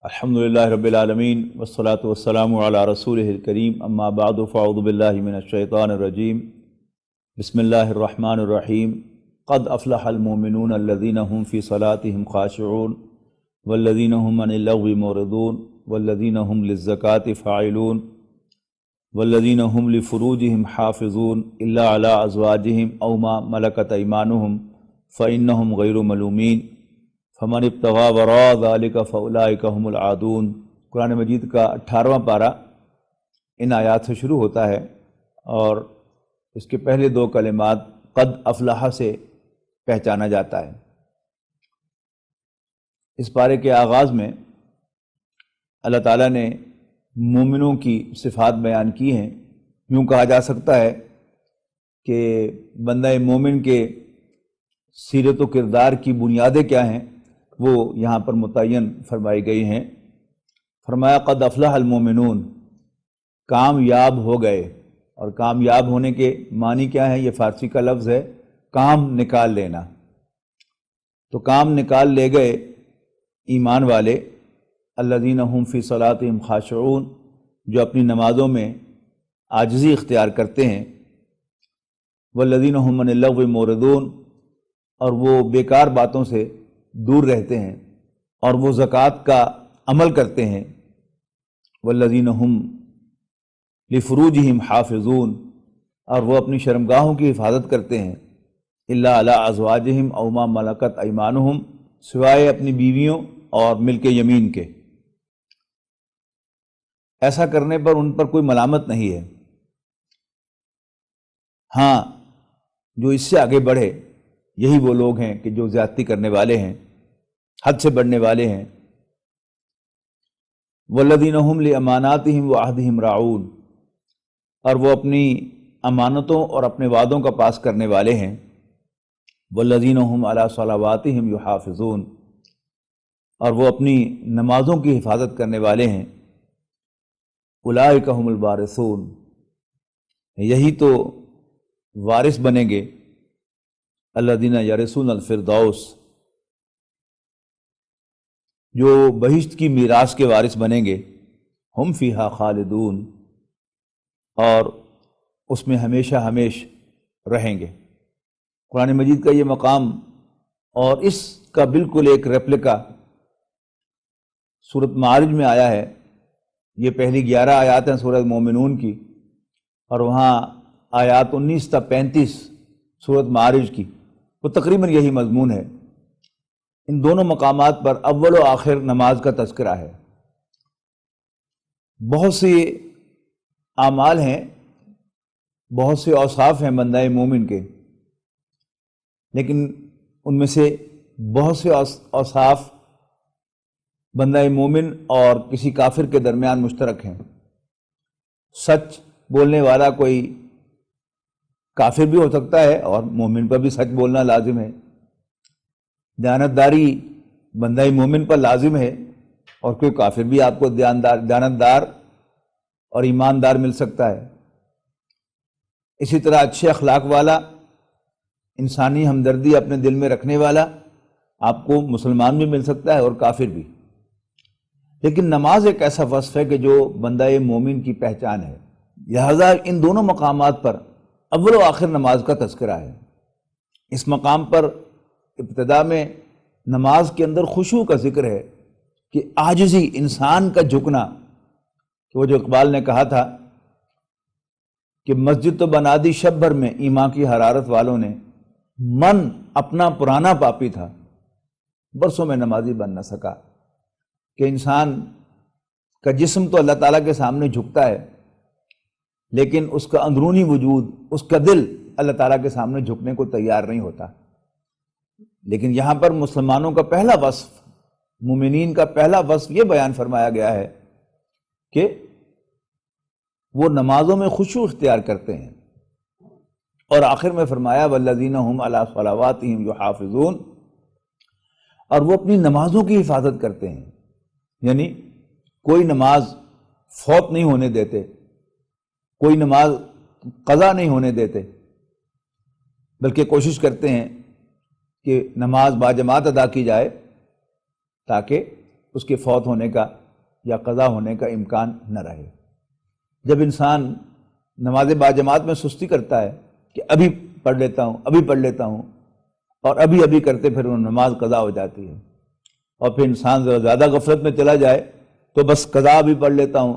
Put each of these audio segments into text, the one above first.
الحمدللہ رب العالمین والصلاة والسلام علی رسولہ الکریم اما بعد فاعوذ باللہ من الشیطان الرجیم بسم اللہ الرحمن الرحیم قد افلح المؤمنون الذین هم فی صلاتهم خاشعون والذین هم عن اللغو معرضون والذین هم للزکاة فاعلون والذین هم لفروجهم حافظون الا علی ازواجهم او ما ملکت ایمانهم فإنهم غیر ملومین فمن ابتغى وراء ذلك فاولئک هم العادون۔ قرآن مجید کا 18واں پارہ ان آیات سے شروع ہوتا ہے اور اس کے پہلے دو کلمات قد افلح سے پہچانا جاتا ہے۔ اس پارے کے آغاز میں اللہ تعالیٰ نے مومنوں کی صفات بیان کی ہیں۔ یوں کہا جا سکتا ہے کہ بندہ مومن کے سیرت و کردار کی بنیادیں کیا ہیں وہ یہاں پر متعین فرمائی گئی ہیں۔ فرمایا قد افلح المومنون، کامیاب ہو گئے، اور کامیاب ہونے کے معنی کیا ہے؟ یہ فارسی کا لفظ ہے کام نکال لینا۔ تو کام نکال لے گئے ایمان والے، الذین هم فی صلاتہم خاشعون، جو اپنی نمازوں میں عاجزی اختیار کرتے ہیں، والذین هم عن اللغو معرضون، اور وہ بیکار باتوں سے دور رہتے ہیں اور وہ زکوٰۃ کا عمل کرتے ہیں، والذین هم لفروجہم حافظون، اور وہ اپنی شرمگاہوں کی حفاظت کرتے ہیں، الا علی ازواجہم او ما ملکت ایمانہم، سوائے اپنی بیویوں اور ملک یمین کے۔ ایسا کرنے پر ان پر کوئی ملامت نہیں ہے۔ ہاں، جو اس سے آگے بڑھے یہی وہ لوگ ہیں کہ جو زیادتی کرنے والے ہیں، حد سے بڑھنے والے ہیں۔ والذین هم لاماناتہم وعہدہم راعون، اور وہ اپنی امانتوں اور اپنے وعدوں کا پاس کرنے والے ہیں۔ والذین هم علی صلواتہم یحافظون، اور وہ اپنی نمازوں کی حفاظت کرنے والے ہیں۔ اولئک هم الوارثون، یہی تو وارث بنیں گے، الذین یرثون الفردوس، جو بہشت کی میراث کے وارث بنیں گے، ہم فیہا خالدون، اور اس میں ہمیشہ ہمیش رہیں گے۔ قرآن مجید کا یہ مقام اور اس کا بالکل ایک ریپلیکا سورۃ معارج میں آیا ہے۔ یہ پہلی 11 آیات ہیں سورۃ مومنون کی، اور وہاں آیات 19 تا 35 سورۃ معارج کی، وہ تقریباً یہی مضمون ہے۔ ان دونوں مقامات پر اول و آخر نماز کا تذکرہ ہے۔ بہت سے اعمال ہیں، بہت سے اوصاف ہیں بندہ مومن کے، لیکن ان میں سے بہت سے اوصاف بندہ مومن اور کسی کافر کے درمیان مشترک ہیں۔ سچ بولنے والا کوئی کافر بھی ہو سکتا ہے اور مومن پر بھی سچ بولنا لازم ہے۔ دیانتداری بندہ مومن پر لازم ہے، اور کوئی کافر بھی آپ کو دیانتدار اور ایماندار مل سکتا ہے۔ اسی طرح اچھے اخلاق والا، انسانی ہمدردی اپنے دل میں رکھنے والا آپ کو مسلمان بھی مل سکتا ہے اور کافر بھی۔ لیکن نماز ایک ایسا وصف ہے کہ جو بندہ مومن کی پہچان ہے، لہذا ان دونوں مقامات پر اول و آخر نماز کا تذکرہ ہے۔ اس مقام پر ابتدا میں نماز کے اندر خشوع کا ذکر ہے کہ عاجزی، انسان کا جھکنا، کہ وہ جو اقبال نے کہا تھا کہ مسجد تو بنا دی شب بھر میں ایمان کی حرارت والوں نے، من اپنا پرانا پاپی تھا برسوں میں نمازی بن نہ سکا۔ کہ انسان کا جسم تو اللہ تعالیٰ کے سامنے جھکتا ہے، لیکن اس کا اندرونی وجود، اس کا دل اللہ تعالیٰ کے سامنے جھکنے کو تیار نہیں ہوتا۔ لیکن یہاں پر مسلمانوں کا پہلا وصف، مومنین کا پہلا وصف یہ بیان فرمایا گیا ہے کہ وہ نمازوں میں خشوع اختیار کرتے ہیں، اور آخر میں فرمایا والذین هم علی صلواتہم یحافظون، اور وہ اپنی نمازوں کی حفاظت کرتے ہیں، یعنی کوئی نماز فوت نہیں ہونے دیتے، کوئی نماز قضا نہیں ہونے دیتے، بلکہ کوشش کرتے ہیں کہ نماز باجماعت ادا کی جائے تاکہ اس کے فوت ہونے کا یا قضا ہونے کا امکان نہ رہے۔ جب انسان نماز باجماعت میں سستی کرتا ہے کہ ابھی پڑھ لیتا ہوں ابھی پڑھ لیتا ہوں، اور ابھی ابھی کرتے پھر وہ نماز قضا ہو جاتی ہے، اور پھر انسان ذرا زیادہ غفلت میں چلا جائے تو بس قضا ابھی پڑھ لیتا ہوں،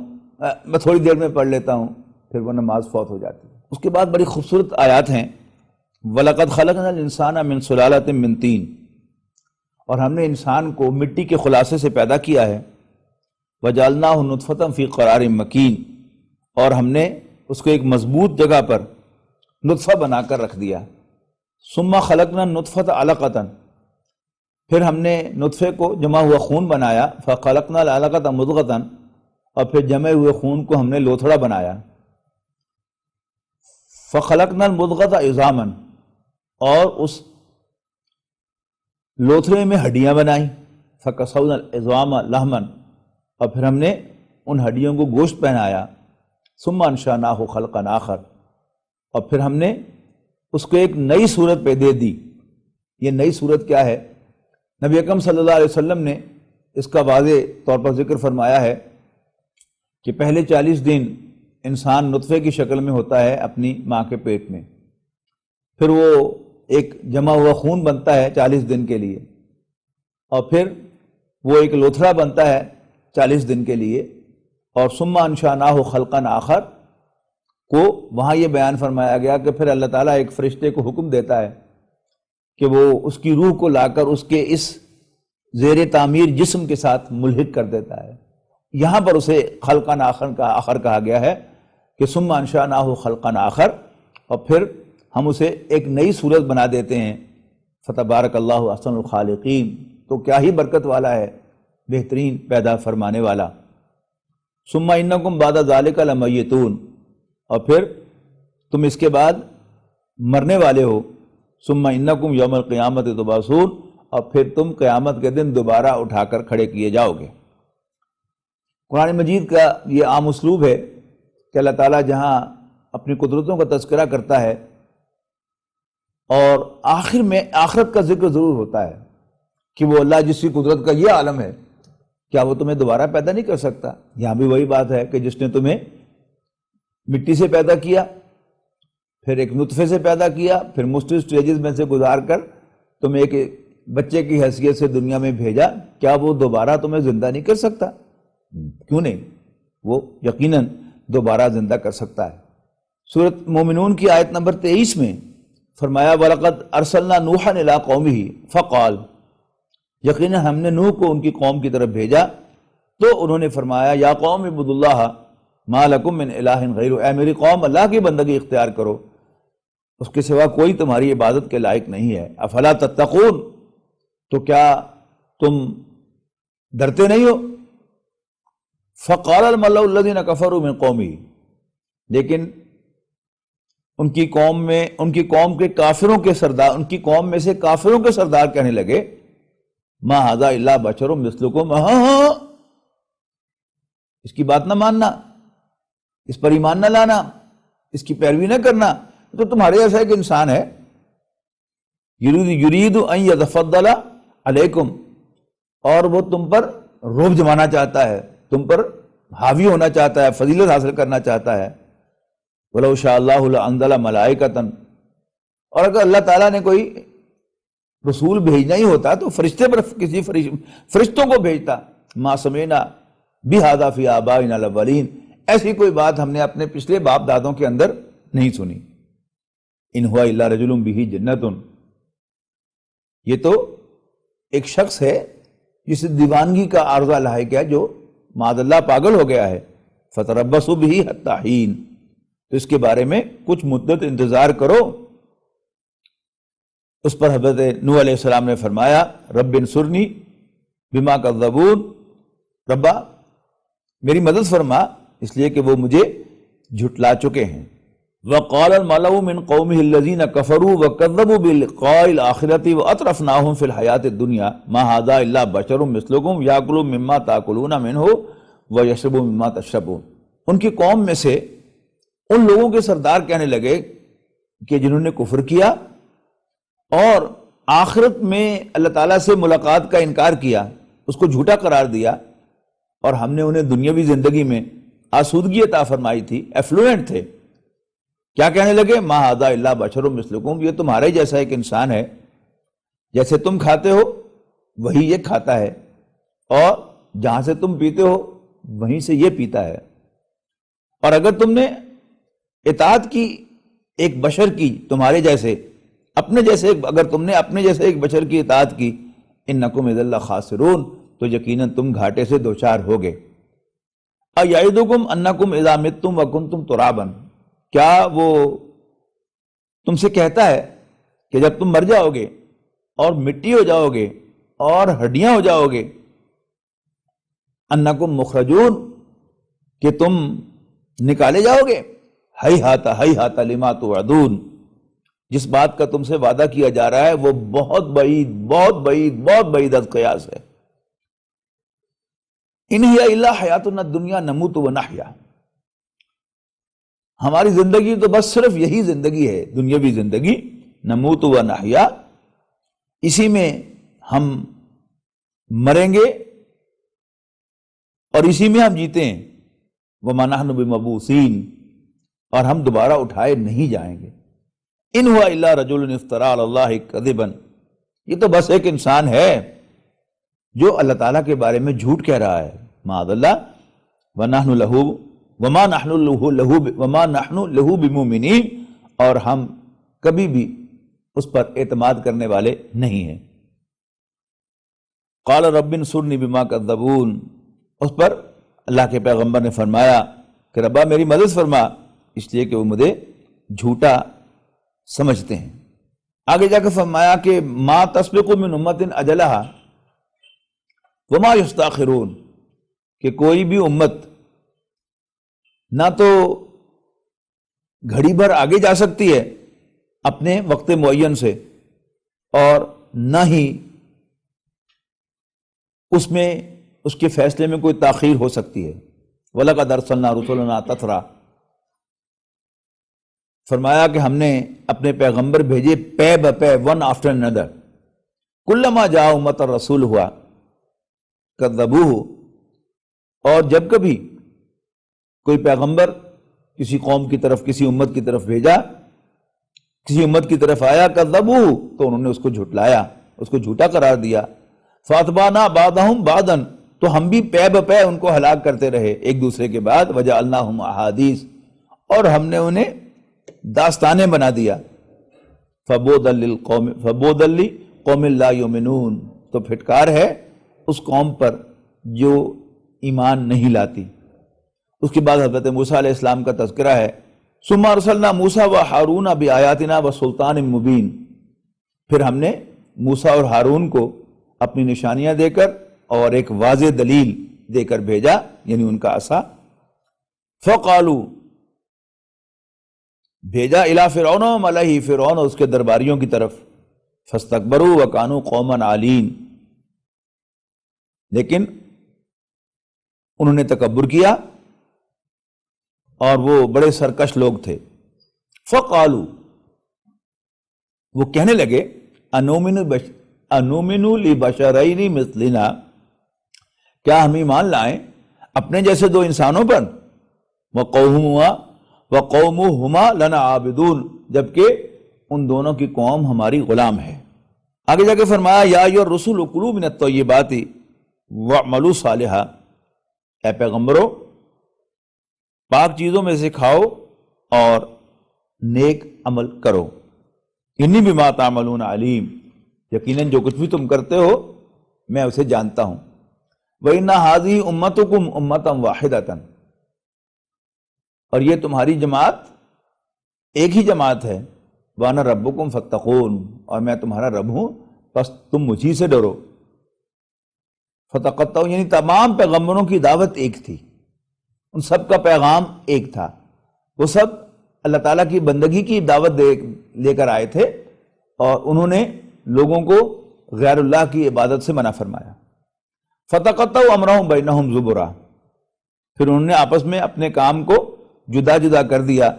میں تھوڑی دیر میں پڑھ لیتا ہوں، پھر وہ نماز فوت ہو جاتی ہے۔ اس کے بعد بڑی خوبصورت آیات ہیں، وَلَقَدْ خَلَقْنَا الْإِنسَانَ مِنْ سُلَالَةٍ مِنْ طِينٍ، اور ہم نے انسان کو مٹی کے خلاصے سے پیدا کیا ہے، وَجَعَلْنَاهُ نُطْفَةً فِي قَرَارٍ مَكِينٍ، اور ہم نے اس کو ایک مضبوط جگہ پر نطفہ بنا کر رکھ دیا۔ ثُمَّ خَلَقْنَا النُّطْفَةَ عَلَقَةً، پھر ہم نے نطفے کو جمع ہوا خون بنایا، فَخَلَقْنَا الْعَلَقَةَ مُضْغَةً، اور پھر جمے ہوئے خون کو ہم نے لوتھڑا بنایا، فَخَلَقْنَا الْمُضْغَةَ عِظَامًا، اور اس لوتھڑے میں ہڈیاں بنائیں، فَكَسَوْنَا الْعِظَامَ لَحْمًا، اور پھر ہم نے ان ہڈیوں کو گوشت پہنایا، ثُمَّ أَنشَأْنَاهُ خَلْقًا آخَر، اور پھر ہم نے اس کو ایک نئی صورت پہ دے دی۔ یہ نئی صورت کیا ہے؟ نبی اکرم صلی اللہ علیہ وسلم نے اس کا واضح طور پر ذکر فرمایا ہے کہ پہلے 40 دن انسان نطفے کی شکل میں ہوتا ہے اپنی ماں کے پیٹ میں، پھر وہ ایک جمع ہوا خون بنتا ہے 40 دن کے لیے، اور پھر وہ ایک لوتھڑا بنتا ہے 40 دن کے لیے، اور ثم انشأناہ خلقا آخر کو وہاں یہ بیان فرمایا گیا کہ پھر اللہ تعالیٰ ایک فرشتے کو حکم دیتا ہے کہ وہ اس کی روح کو لا کر اس کے اس زیر تعمیر جسم کے ساتھ ملحق کر دیتا ہے۔ یہاں پر اسے خلقا آخر کہا گیا ہے کہ ثم انشأناہ خلقا آخر، اور پھر ہم اسے ایک نئی صورت بنا دیتے ہیں۔ فتبارک اللہ احسن الخالقین، تو کیا ہی برکت والا ہے بہترین پیدا فرمانے والا۔ ثم انکم بعد ذلک لمیتون، اور پھر تم اس کے بعد مرنے والے ہو۔ ثم انکم یوم القیامت تبعثون، اور پھر تم قیامت کے دن دوبارہ اٹھا کر کھڑے کیے جاؤ گے۔ قرآن مجید کا یہ عام اسلوب ہے کہ اللہ تعالیٰ جہاں اپنی قدرتوں کا تذکرہ کرتا ہے اور آخر میں آخرت کا ذکر ضرور ہوتا ہے کہ وہ اللہ جس کی قدرت کا یہ عالم ہے، کیا وہ تمہیں دوبارہ پیدا نہیں کر سکتا؟ یہاں بھی وہی بات ہے کہ جس نے تمہیں مٹی سے پیدا کیا، پھر ایک نطفے سے پیدا کیا، پھر مختلف سٹیجز میں سے گزار کر تمہیں ایک بچے کی حیثیت سے دنیا میں بھیجا، کیا وہ دوبارہ تمہیں زندہ نہیں کر سکتا؟ کیوں نہیں، وہ یقیناً دوبارہ زندہ کر سکتا ہے۔ سورۃ مومنون کی آیت نمبر 23 میں فرمایا وَلَقَدْ أَرْسَلْنَا نُوحًا إِلَىٰ قَوْمِهِ فَقَالَ، یقیناً ہم نے نوح کو ان کی قوم کی طرف بھیجا تو انہوں نے فرمایا یا قوم اعبدوا اللہ ما لکم من الہ غیرہ، اے میری قوم اللہ کی بندگی اختیار کرو، اس کے سوا کوئی تمہاری عبادت کے لائق نہیں ہے۔ افلا تتقون، تو کیا تم ڈرتے نہیں ہو؟ فقال الملأ الذین کفروا من قومہ، لیکن ان کی قوم کے کافروں کے سردار، ان کی قوم میں سے کافروں کے سردار کہنے لگے ما ھذا الا بشر مثلکم، ہاں اس کی بات نہ ماننا، اس پر ایمان نہ لانا، اس کی پیروی نہ کرنا، تو تمہارے جیسا ایک انسان ہے۔ یرید ان یتفضل علیکم، اور وہ تم پر رعب جمانا چاہتا ہے، تم پر حاوی ہونا چاہتا ہے، فضیلت حاصل کرنا چاہتا ہے۔ وَلَوْ شَاءَ اللَّهُ لَأَنزَلَ مَلَائِكَةً، اور اگر اللہ تعالیٰ نے کوئی رسول بھیجنا ہی ہوتا تو فرشتے پر کسی فرشتوں کو بھیجتا۔ مَا سَمِعْنَا بِهَذَا فِي آبَائِنَا الْأَوَّلِينَ، ایسی کوئی بات ہم نے اپنے پچھلے باپ دادوں کے اندر نہیں سنی۔ إِنْ هُوَ إِلَّا رَجُلٌ بِهِ جِنَّةٌ، یہ تو ایک شخص ہے جسے دیوانگی کا عارضہ لاحق ہے، جو معاذ اللہ پاگل ہو گیا ہے۔ فَتَرَبَّصُوا بِهِ حَتَّىٰ حِينٍ، تو اس کے بارے میں کچھ مدت انتظار کرو۔ اس پر حضرت نوح علیہ السلام نے فرمایا رب انصرنی بما کذبون، ربا میری مدد فرما اس لیے کہ وہ مجھے جھٹلا چکے ہیں۔ وقال الملأ من قومه الذين كفروا وكذبوا بلقاء الآخرة وأترفناهم في الحياة الدنيا ما هذا إلا بشر مثلكم يأكل مما تأكلون منه ويشرب مما تشربون، ان کی قوم میں سے ان لوگوں کے سردار کہنے لگے کہ جنہوں نے کفر کیا اور آخرت میں اللہ تعالیٰ سے ملاقات کا انکار کیا اس کو جھوٹا قرار دیا اور ہم نے انہیں دنیاوی زندگی میں آسودگی عطا فرمائی تھی، ایفلوئنٹ تھے، کیا کہنے لگے؟ ما ھذا الا بشر مثلکم، یہ تمہارے جیسا ایک انسان ہے، جیسے تم کھاتے ہو وہی یہ کھاتا ہے، اور جہاں سے تم پیتے ہو وہیں سے یہ پیتا ہے، اور اگر تم نے اطاعت کی ایک بشر کی، تمہارے جیسے اپنے جیسے، اگر تم نے اپنے جیسے ایک بشر کی اطاعت کی، انکم اذا لخاسرون، تو یقیناً تم گھاٹے سے دوچار ہوگے۔ ایعدکم انکم اذا متم وکنتم ترابا، کیا وہ تم سے کہتا ہے کہ جب تم مر جاؤ گے اور مٹی ہو جاؤ گے اور ہڈیاں ہو جاؤ گے، انکم مخرجون، کہ تم نکالے جاؤ گے، ہیہات لما توعدون، جس بات کا تم سے وعدہ کیا جا رہا ہے وہ بہت بعید بہت بعید بہت بعید از قیاس ہے۔ ان ہی الا حیاتنا الدنیا نموت ونحیا، ہماری زندگی تو بس صرف یہی زندگی ہے، دنیاوی زندگی، نموت ونحیا، اسی میں ہم مریں گے اور اسی میں ہم جیتے ہیں، وما نحن بمبعوثین، اور ہم دوبارہ اٹھائے نہیں جائیں گے۔ ان ہوا الا رجل افترى علی اللہ کذبا، یہ تو بس ایک انسان ہے جو اللہ تعالیٰ کے بارے میں جھوٹ کہہ رہا ہے، معاذ اللہ، وما نحن له بمؤمنین، اور ہم کبھی بھی اس پر اعتماد کرنے والے نہیں ہیں۔ قال رب انصرنی بما کذبون، اس پر اللہ کے پیغمبر نے فرمایا کہ ربا میری مدد فرما، اس لیے کہ وہ مجھے جھوٹا سمجھتے ہیں۔ آگے جا کے فرمایا کہ ما تسبق من امت اجلہا وما یستاخرون، کہ کوئی بھی امت نہ تو گھڑی بھر آگے جا سکتی ہے اپنے وقت معین سے، اور نہ ہی اس میں اس کے فیصلے میں کوئی تاخیر ہو سکتی ہے۔ وَلَقَدْ أَرْسَلْنَا رُسُلَنَا تَتْرَىٰ، فرمایا کہ ہم نے اپنے پیغمبر بھیجے پے بپے، ون آفٹر another، کلما جاء امت الرسول ہوا کذبوہ، اور جب کبھی کوئی پیغمبر کسی قوم کی طرف، کسی امت کی طرف بھیجا، کسی امت کی طرف آیا، کذبوہ، تو انہوں نے اس کو جھٹلایا، اس کو جھوٹا قرار دیا۔ فاتبعنا بعضهم بعضا، تو ہم بھی پے بپے ان کو ہلاک کرتے رہے ایک دوسرے کے بعد، وجعلناہم احادیث، اور ہم نے انہیں داستانیں بنا دیا۔ فبودا لقوم لا یؤمنون، تو پھٹکار ہے اس قوم پر جو ایمان نہیں لاتی۔ اس کے بعد حضرت موسیٰ علیہ السلام کا تذکرہ ہے، ثم ارسلنا موسیٰ وہارون بآیاتنا وسلطان مبین، پھر ہم نے موسیٰ اور ہارون کو اپنی نشانیاں دے کر اور ایک واضح دلیل دے کر بھیجا، یعنی ان کا عصا۔ فقالوا، بھیجا الی فرعون وملئہ، فرعون اور اس کے درباریوں کی طرف، فاستکبروا وکانوا قوما عالین، لیکن انہوں نے تکبر کیا اور وہ بڑے سرکش لوگ تھے۔ فقالوا، وہ کہنے لگے، انؤمن لبشرین مثلنا، کیا ہم ایمان لائیں اپنے جیسے دو انسانوں پر، وقومہما لنا عابدون، جبکہ ان دونوں کی قوم ہماری غلام ہے۔ آگے جا کے فرمایا، یا ایھا الرسل کلوا من الطیبات واعملوا صالحا، اے پیغمبرو پاک چیزوں میں سے کھاؤ اور نیک عمل کرو، انی بما تعملون علیم، یقیناً جو کچھ بھی تم کرتے ہو میں اسے جانتا ہوں۔ وَإِنَّ هَٰذِهِ أُمَّتُكُمْ أُمَّةً وَاحِدَةً، اور یہ تمہاری جماعت ایک ہی جماعت ہے، وَأَنَا رَبُّكُمْ فَاتَّقُونِ، اور میں تمہارا رب ہوں بس تم مجھی سے ڈرو۔ فتقطعوا، یعنی تمام پیغمبروں کی دعوت ایک تھی، ان سب کا پیغام ایک تھا، وہ سب اللہ تعالیٰ کی بندگی کی دعوت لے کر آئے تھے، اور انہوں نے لوگوں کو غیر اللہ کی عبادت سے منع فرمایا۔ فتقطعوا امرهم بینہم زبرا، پھر انہوں نے آپس میں اپنے کام کو جدا جدا کر دیا،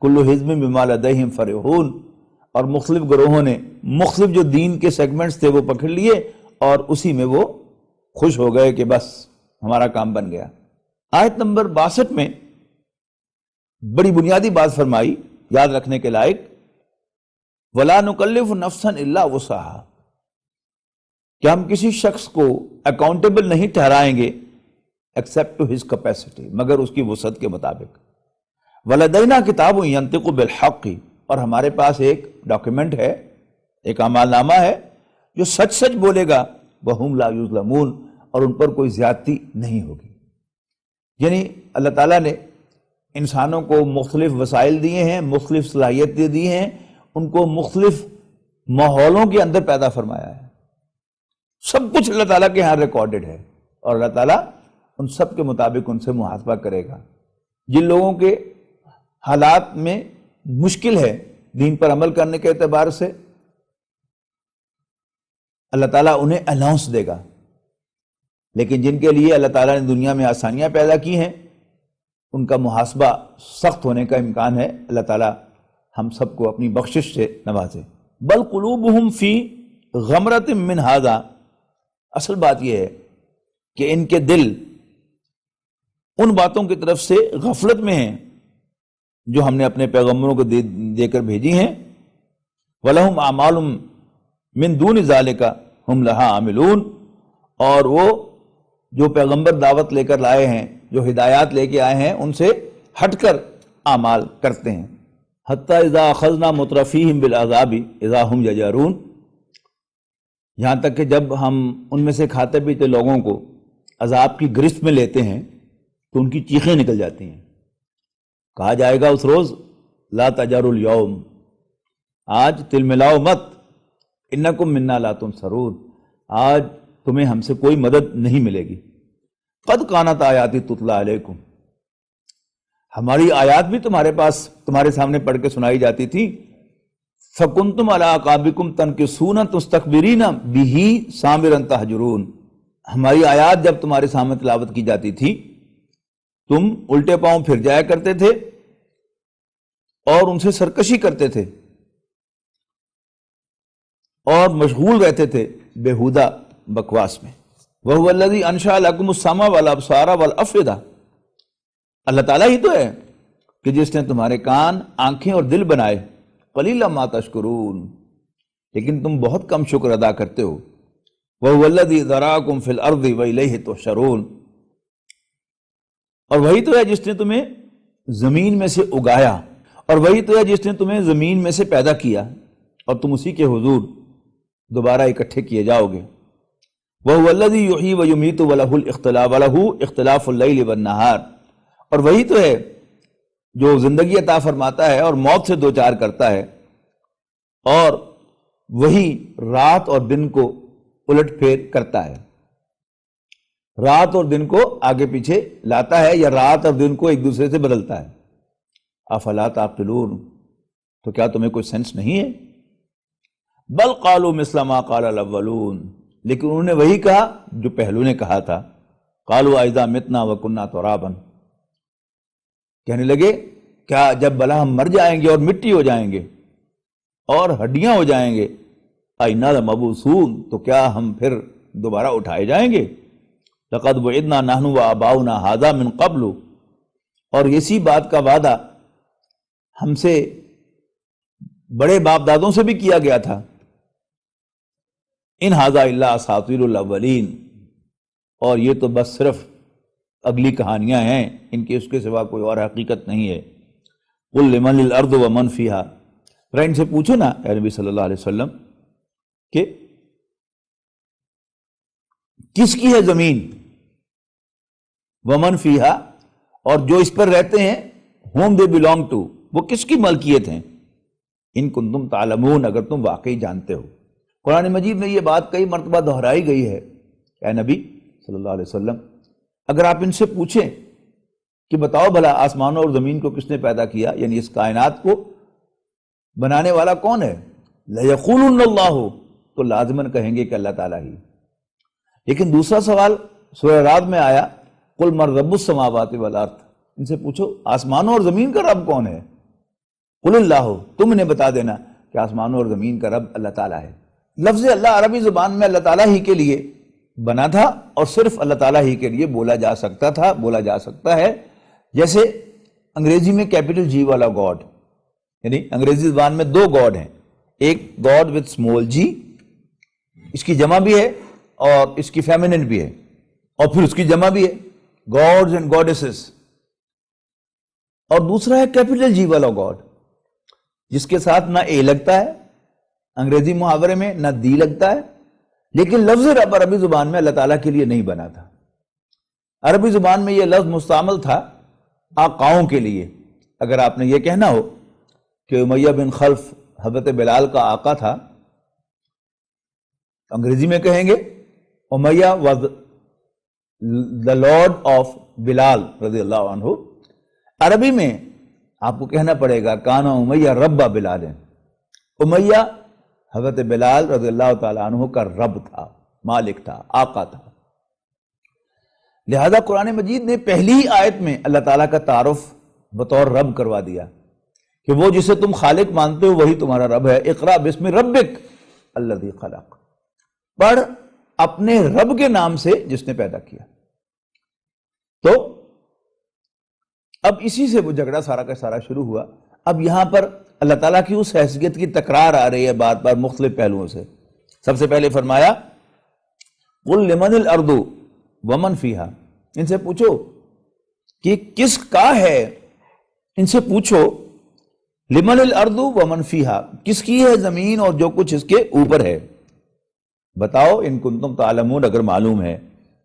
کل حزب بما لدیہم فرحون، اور مختلف گروہوں نے مختلف جو دین کے سیگمنٹس تھے وہ پکڑ لیے اور اسی میں وہ خوش ہو گئے کہ بس ہمارا کام بن گیا۔ آیت نمبر 62 میں بڑی بنیادی بات فرمائی یاد رکھنے کے لائق، وَلَا نُكَلِّفُ نَفْسًا إِلَّا وُسْعَهَا، کہ ہم کسی شخص کو اکاؤنٹیبل نہیں ٹھہرائیں گے ایکسیپٹ ٹو ہز کیپیسٹی، مگر اس کی وسعت کے مطابق۔ وَلَدَيْنَا كِتَابٌ يَنطِقُ بِالْحَقِّ، اور ہمارے پاس ایک ڈاکیومنٹ ہے، ایک اعمال نامہ ہے جو سچ سچ بولے گا، وَهُمْ لَا يُظْلَمُونَ، اور ان پر کوئی زیادتی نہیں ہوگی۔ یعنی اللہ تعالیٰ نے انسانوں کو مختلف وسائل دیے ہیں، مختلف صلاحیتیں دی ہیں، ان کو مختلف ماحولوں کے اندر پیدا فرمایا ہے۔ سب کچھ اللہ تعالیٰ کے ہاں ریکارڈڈ ہے، اور اللہ تعالیٰ ان سب کے مطابق ان سے محاسبہ کرے گا۔ جن لوگوں کے حالات میں مشکل ہے دین پر عمل کرنے کے اعتبار سے، اللہ تعالیٰ انہیں الاؤنس دے گا، لیکن جن کے لیے اللہ تعالیٰ نے دنیا میں آسانیاں پیدا کی ہیں، ان کا محاسبہ سخت ہونے کا امکان ہے۔ اللہ تعالیٰ ہم سب کو اپنی بخشش سے نوازے۔ بل قلوبہم فی غمرۃ من ھذا، اصل بات یہ ہے کہ ان کے دل ان باتوں کی طرف سے غفلت میں ہیں جو ہم نے اپنے پیغمبروں کو دے کر بھیجی ہیں۔ وَلَهُمْ أَعْمَالٌ مِّن دُونِ ذَلِكَ هُمْ لَهَا عَامِلُونَ، اور وہ جو پیغمبر دعوت لے کر لائے ہیں، جو ہدایات لے کے آئے ہیں، ان سے ہٹ کر اعمال کرتے ہیں۔ حَتَّى إِذَا أَخَذْنَا مُتْرَفِيهِمْ بِالْعَذَابِ إِذَا هُمْ يَجْأَرُونَ، یہاں تک کہ جب ہم ان میں سے کھاتے پیتے لوگوں کو عذاب کی گرفت میں لیتے ہیں تو ان کی چیخیں نکل جاتی ہیں۔ کہا جائے گا اس روز لا تجاروا اليوم، آج تل ملاؤ مت، انکم منا لا تنصرون، آج تمہیں ہم سے کوئی مدد نہیں ملے گی۔ قد کانت آیاتی تتلی علیکم، ہماری آیات بھی تمہارے پاس تمہارے سامنے پڑھ کے سنائی جاتی تھی۔ فکنتم علی اعقابکم تنکصون تستکبرین بہ سامرا تہجرون، ہماری آیات جب تمہارے سامنے تلاوت کی جاتی تھی تم الٹے پاؤں پھر جایا کرتے تھے اور ان سے سرکشی کرتے تھے اور مشغول رہتے تھے بیہودہ بکواس میں۔ وَهُوَ الَّذِي أَنشَأَ لَكُمُ السَّمْعَ وَالْأَبْصَارَ وَالْأَفْئِدَةَ، اللہ تعالیٰ ہی تو ہے کہ جس نے تمہارے کان، آنکھیں اور دل بنائے۔ قَلِيلًا مَا تَشْكُرُونَ، لیکن تم بہت کم شکر ادا کرتے ہو۔ وَهُوَ الَّذِي ذَرَأَكُمْ فِي الْأَرْضِ وَإِلَيْهِ تُحْشَرُونَ، اور وہی تو ہے جس نے تمہیں زمین میں سے اگایا، اور وہی تو ہے جس نے تمہیں زمین میں سے پیدا کیا، اور تم اسی کے حضور دوبارہ اکٹھے کیے جاؤ گے۔ وَهُوَ الَّذِي يُحْيِي وَيُمِيتُ وَلَهُ اخْتِلَافُ اللَّيْلِ وَالنَّهَارِ، اور وہی تو ہے جو زندگی عطا فرماتا ہے اور موت سے دوچار کرتا ہے، اور وہی رات اور دن کو الٹ پھیر کرتا ہے، رات اور دن کو آگے پیچھے لاتا ہے یا رات اور دن کو ایک دوسرے سے بدلتا ہے۔ افلا تعقلون، تو کیا تمہیں کوئی سینس نہیں ہے؟ بل قالوا مثل ما قال الاولون، لیکن انہوں نے وہی کہا جو پہلو نے کہا تھا۔ قالوا اذا متنا وكنا ترابا، کہنے لگے کیا جب بلا ہم مر جائیں گے اور مٹی ہو جائیں گے اور ہڈیاں ہو جائیں گے، اِنَّا لَمَبْعُوثُونَ، تو کیا ہم پھر دوبارہ اٹھائے جائیں گے؟ لَقَدْ وَعِدْنَا نَحْنُ وَآبَاؤُنَا هَذَا مِن قَبْلُ، اور اسی بات کا وعدہ ہم سے بڑے باپ دادوں سے بھی کیا گیا تھا۔ ان ھذا الا اساطیر الاولین، اور یہ تو بس صرف اگلی کہانیاں ہیں، ان کے اس کے سوا کوئی اور حقیقت نہیں ہے۔ قل لمن الارض ومن فیہا، ذرا ان سے پوچھو نا اے نبی صلی اللہ علیہ وسلم کہ کس کی ہے زمین، ومن فیہا، اور جو اس پر رہتے ہیں، whom they belong to، وہ کس کی ملکیت ہیں؟ ان کنتم تعلمون، اگر تم واقعی جانتے ہو۔ قرآن مجید میں یہ بات کئی مرتبہ دہرائی گئی ہے۔ اے نبی صلی اللہ علیہ وسلم، اگر آپ ان سے پوچھیں کہ بتاؤ بھلا آسمانوں اور زمین کو کس نے پیدا کیا، یعنی اس کائنات کو بنانے والا کون ہے، لَيَقُولُنَّ اللَّهُ، تو لازماً کہیں گے کہ اللہ تعالیٰ ہی۔ لیکن دوسرا سوال سورہ رعد میں آیا، قُلْ مَن رَبُّ السَّمَاوَاتِ وَالْأَرْضِ، ان سے پوچھو آسمانوں اور زمین کا رب کون ہے؟ قُلِ اللَّهُ، تم انہیں بتا دینا کہ آسمانوں اور زمین کا رب اللہ تعالیٰ ہے۔ لفظ اللہ عربی زبان میں اللہ تعالیٰ ہی کے لیے بنا تھا اور صرف اللہ تعالیٰ ہی کے لیے بولا جا سکتا تھا، بولا جا سکتا ہے. جیسے انگریزی میں کیپٹل جی والا گاڈ، یعنی انگریزی زبان میں دو گاڈ ہیں، ایک گاڈ وتھ اسمال جی، اس کی جمع بھی ہے اور اس کی فیمینن بھی ہے، اور پھر اس کی جمع بھی ہے، گاڈز اینڈ گاڈیسز. اور دوسرا ہے کیپٹل جی والا گاڈ، جس کے ساتھ نہ اے لگتا ہے انگریزی محاورے میں، نہ دی لگتا ہے. لیکن لفظ رب عربی زبان میں اللہ تعالیٰ کے لیے نہیں بنا تھا. عربی زبان میں یہ لفظ مستعمل تھا آقاؤں کے لیے. اگر آپ نے یہ کہنا ہو کہ امیہ بن خلف حضرت بلال کا آقا تھا، انگریزی میں کہیں گے امیہ was the lord of بلال رضی اللہ عنہ. عربی میں آپ کو کہنا پڑے گا کانا امیہ رب بلال. امیہ حضرت بلال رضی اللہ تعالیٰ عنہ کا رب تھا، مالک تھا، آقا تھا. لہذا قرآن مجید نے پہلی ہی آیت میں اللہ تعالیٰ کا تعارف بطور رب کروا دیا کہ وہ جسے تم خالق مانتے ہو وہی تمہارا رب ہے. اقرا بسم ربک الذی خلق، پڑھ اپنے رب کے نام سے جس نے پیدا کیا. تو اب اسی سے وہ جھگڑا سارا کا سارا شروع ہوا. اب یہاں پر اللہ تعالیٰ کی اس حیثیت کی تکرار آ رہی ہے بار بار مختلف پہلوؤں سے. سب سے پہلے فرمایا قل لمن الارض ومن فیہا، ان سے پوچھو کہ کس کا ہے، ان سے پوچھو لمن الارض ومن فیہا، کس کی ہے زمین اور جو کچھ اس کے اوپر ہے. بتاؤ ان کنتم تعلمون، اگر معلوم ہے.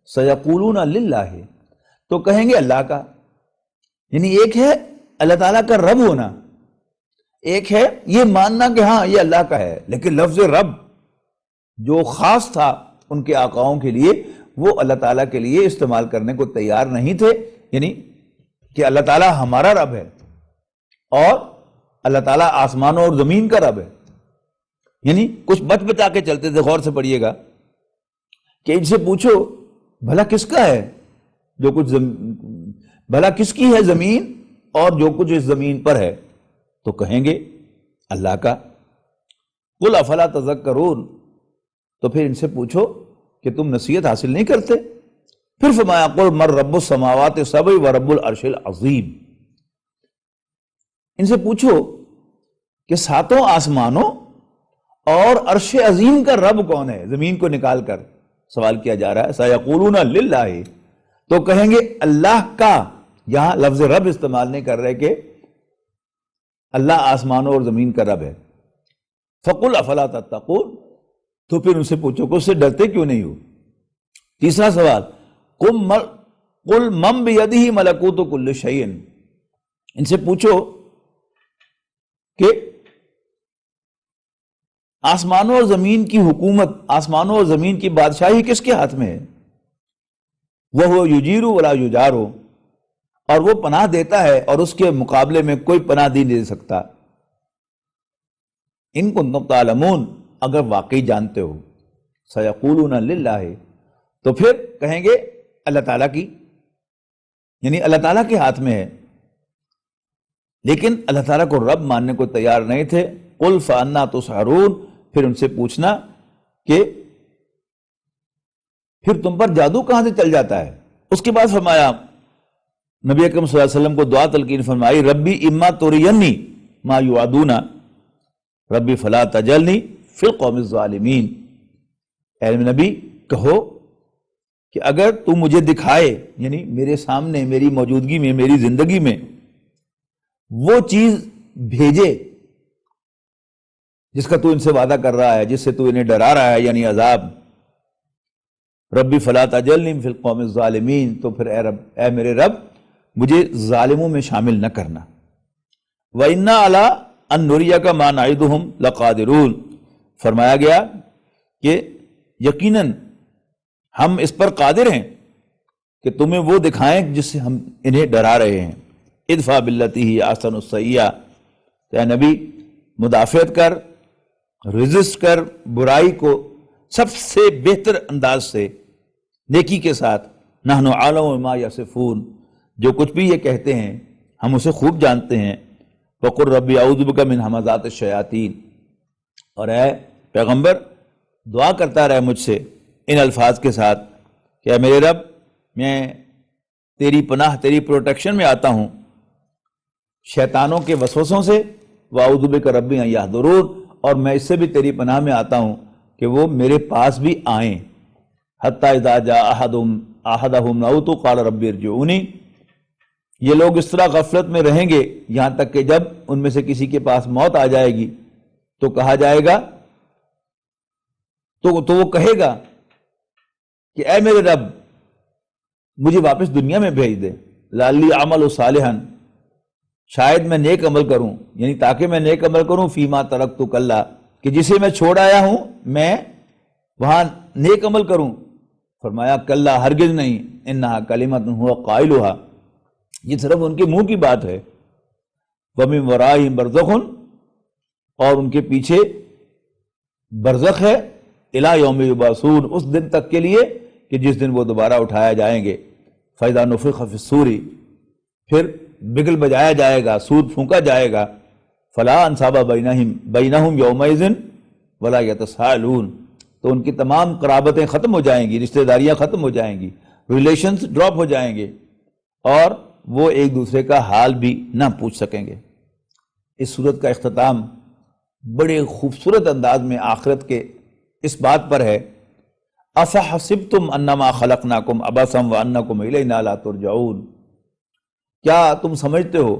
سیقولون للہ، تو کہیں گے اللہ کا. یعنی ایک ہے اللہ تعالیٰ کا رب ہونا، ایک ہے یہ ماننا کہ ہاں یہ اللہ کا ہے. لیکن لفظ رب جو خاص تھا ان کے آقاؤں کے لیے، وہ اللہ تعالیٰ کے لیے استعمال کرنے کو تیار نہیں تھے. یعنی کہ اللہ تعالیٰ ہمارا رب ہے اور اللہ تعالیٰ آسمانوں اور زمین کا رب ہے. یعنی کچھ بچ بچا کے چلتے تھے. غور سے پڑھیے گا کہ ان سے پوچھو بھلا کس کا ہے جو کچھ بھلا کس کی ہے زمین اور جو کچھ اس زمین پر ہے، تو کہیں گے اللہ کا. قل افلا تذکرون، تو پھر ان سے پوچھو کہ تم نصیحت حاصل نہیں کرتے. پھر فرمایا قل من رب السماوات السبع و رب العرش العظیم، ان سے پوچھو کہ ساتوں آسمانوں اور عرش عظیم کا رب کون ہے. زمین کو نکال کر سوال کیا جا رہا ہے. سیقولون للہ، تو کہیں گے اللہ کا. یہاں لفظ رب استعمال نہیں کر رہے کہ اللہ آسمانوں اور زمین کا رب ہے. فقل افلا تتقون، تو پھر ان سے پوچھو کہ اس سے ڈرتے کیوں نہیں ہو. تیسرا سوال قل من بیدہ ملکوت کل شیء، ان سے پوچھو کہ آسمانوں اور زمین کی حکومت، آسمانوں اور زمین کی بادشاہی کس کے ہاتھ میں ہے. وہ یجیر ولا یجار، اور وہ پناہ دیتا ہے اور اس کے مقابلے میں کوئی پناہ نہیں دے سکتا. ان کنتم تعلمون، اگر واقعی جانتے ہو. سیقولون للہ، تو پھر کہیں گے اللہ تعالیٰ کی، یعنی اللہ تعالیٰ کے ہاتھ میں ہے. لیکن اللہ تعالیٰ کو رب ماننے کو تیار نہیں تھے. قل فانا تسحرون، پھر ان سے پوچھنا کہ پھر تم پر جادو کہاں سے چل جاتا ہے. اس کے بعد فرمایا نبی اکرم صلی اللہ علیہ وسلم کو دعا تلقین فرمائی ربی اما ترینی ما یوعدون ربی فلا تجلنی فی القوم الظالمین. اے نبی کہو کہ اگر تو مجھے دکھائے، یعنی میرے سامنے میری موجودگی میں میری زندگی میں وہ چیز بھیجے جس کا تو ان سے وعدہ کر رہا ہے، جس سے تو انہیں ڈرا رہا ہے، یعنی عذاب. ربی فلا تجلنی فی القوم الظالمین، تو پھر اے میرے رب مجھے ظالموں میں شامل نہ کرنا. وَإِنَّا عَلَىٰ أَن نُرِيَكَ مَا نَعِدُهُمْ لَقَادِرُونَ، فرمایا گیا کہ یقیناً ہم اس پر قادر ہیں کہ تمہیں وہ دکھائیں جس سے ہم انہیں ڈرا رہے ہیں. ادفع باللتی ہی احسن السیئہ، اے نبی مدافعت کر، ریزسٹ کر برائی کو سب سے بہتر انداز سے، نیکی کے ساتھ. نحن عالم بما یصفون، جو کچھ بھی یہ کہتے ہیں ہم اسے خوب جانتے ہیں. وقل ربی اعوذ بک من ہمزات الشیاطین، اور اے پیغمبر دعا کرتا رہے مجھ سے ان الفاظ کے ساتھ کہ اے میرے رب میں تیری پناہ تیری پروٹیکشن میں آتا ہوں شیطانوں کے وسوسوں سے، واعوذ بک ربی ان یحضرون، اور میں اس سے بھی تیری پناہ میں آتا ہوں کہ وہ میرے پاس بھی آئیں، حتی اذا جاء احدہم الموت قال رب ارجعونی، یہ لوگ اس طرح غفلت میں رہیں گے یہاں تک کہ جب ان میں سے کسی کے پاس موت آ جائے گی تو کہا جائے گا، تو وہ کہے گا کہ اے میرے رب مجھے واپس دنیا میں بھیج دے، لعلی اعمل صالحا، شاید میں نیک عمل کروں، یعنی تاکہ میں نیک عمل کروں، فیما ترکت کلا، کہ جسے میں چھوڑ آیا ہوں میں وہاں نیک عمل کروں۔ فرمایا کلا، ہرگز نہیں، انہا کلمۃ ہو قائلھا، یہ صرف ان کے منہ کی بات ہے، ومن ورائہم برزخ، اور ان کے پیچھے برزخ ہے، الی یوم یبعثون، اس دن تک کے لیے کہ جس دن وہ دوبارہ اٹھایا جائیں گے، فاذا نفخ فی الصور، پھر بگل بجایا جائے گا، سور پھونکا جائے گا، فلا انصاب بینہم یومئذ ولا یتساءلون، تو ان کی تمام قرابتیں ختم ہو جائیں گی، رشتہ داریاں ختم ہو جائیں گی، ریلیشنز ڈراپ ہو جائیں گے، اور وہ ایک دوسرے کا حال بھی نہ پوچھ سکیں گے۔ اس صورت کا اختتام بڑے خوبصورت انداز میں آخرت کے اس بات پر ہے، افحسبتم انما خلقناکم عبثا وانکم الینا لا ترجعون، کیا تم سمجھتے ہو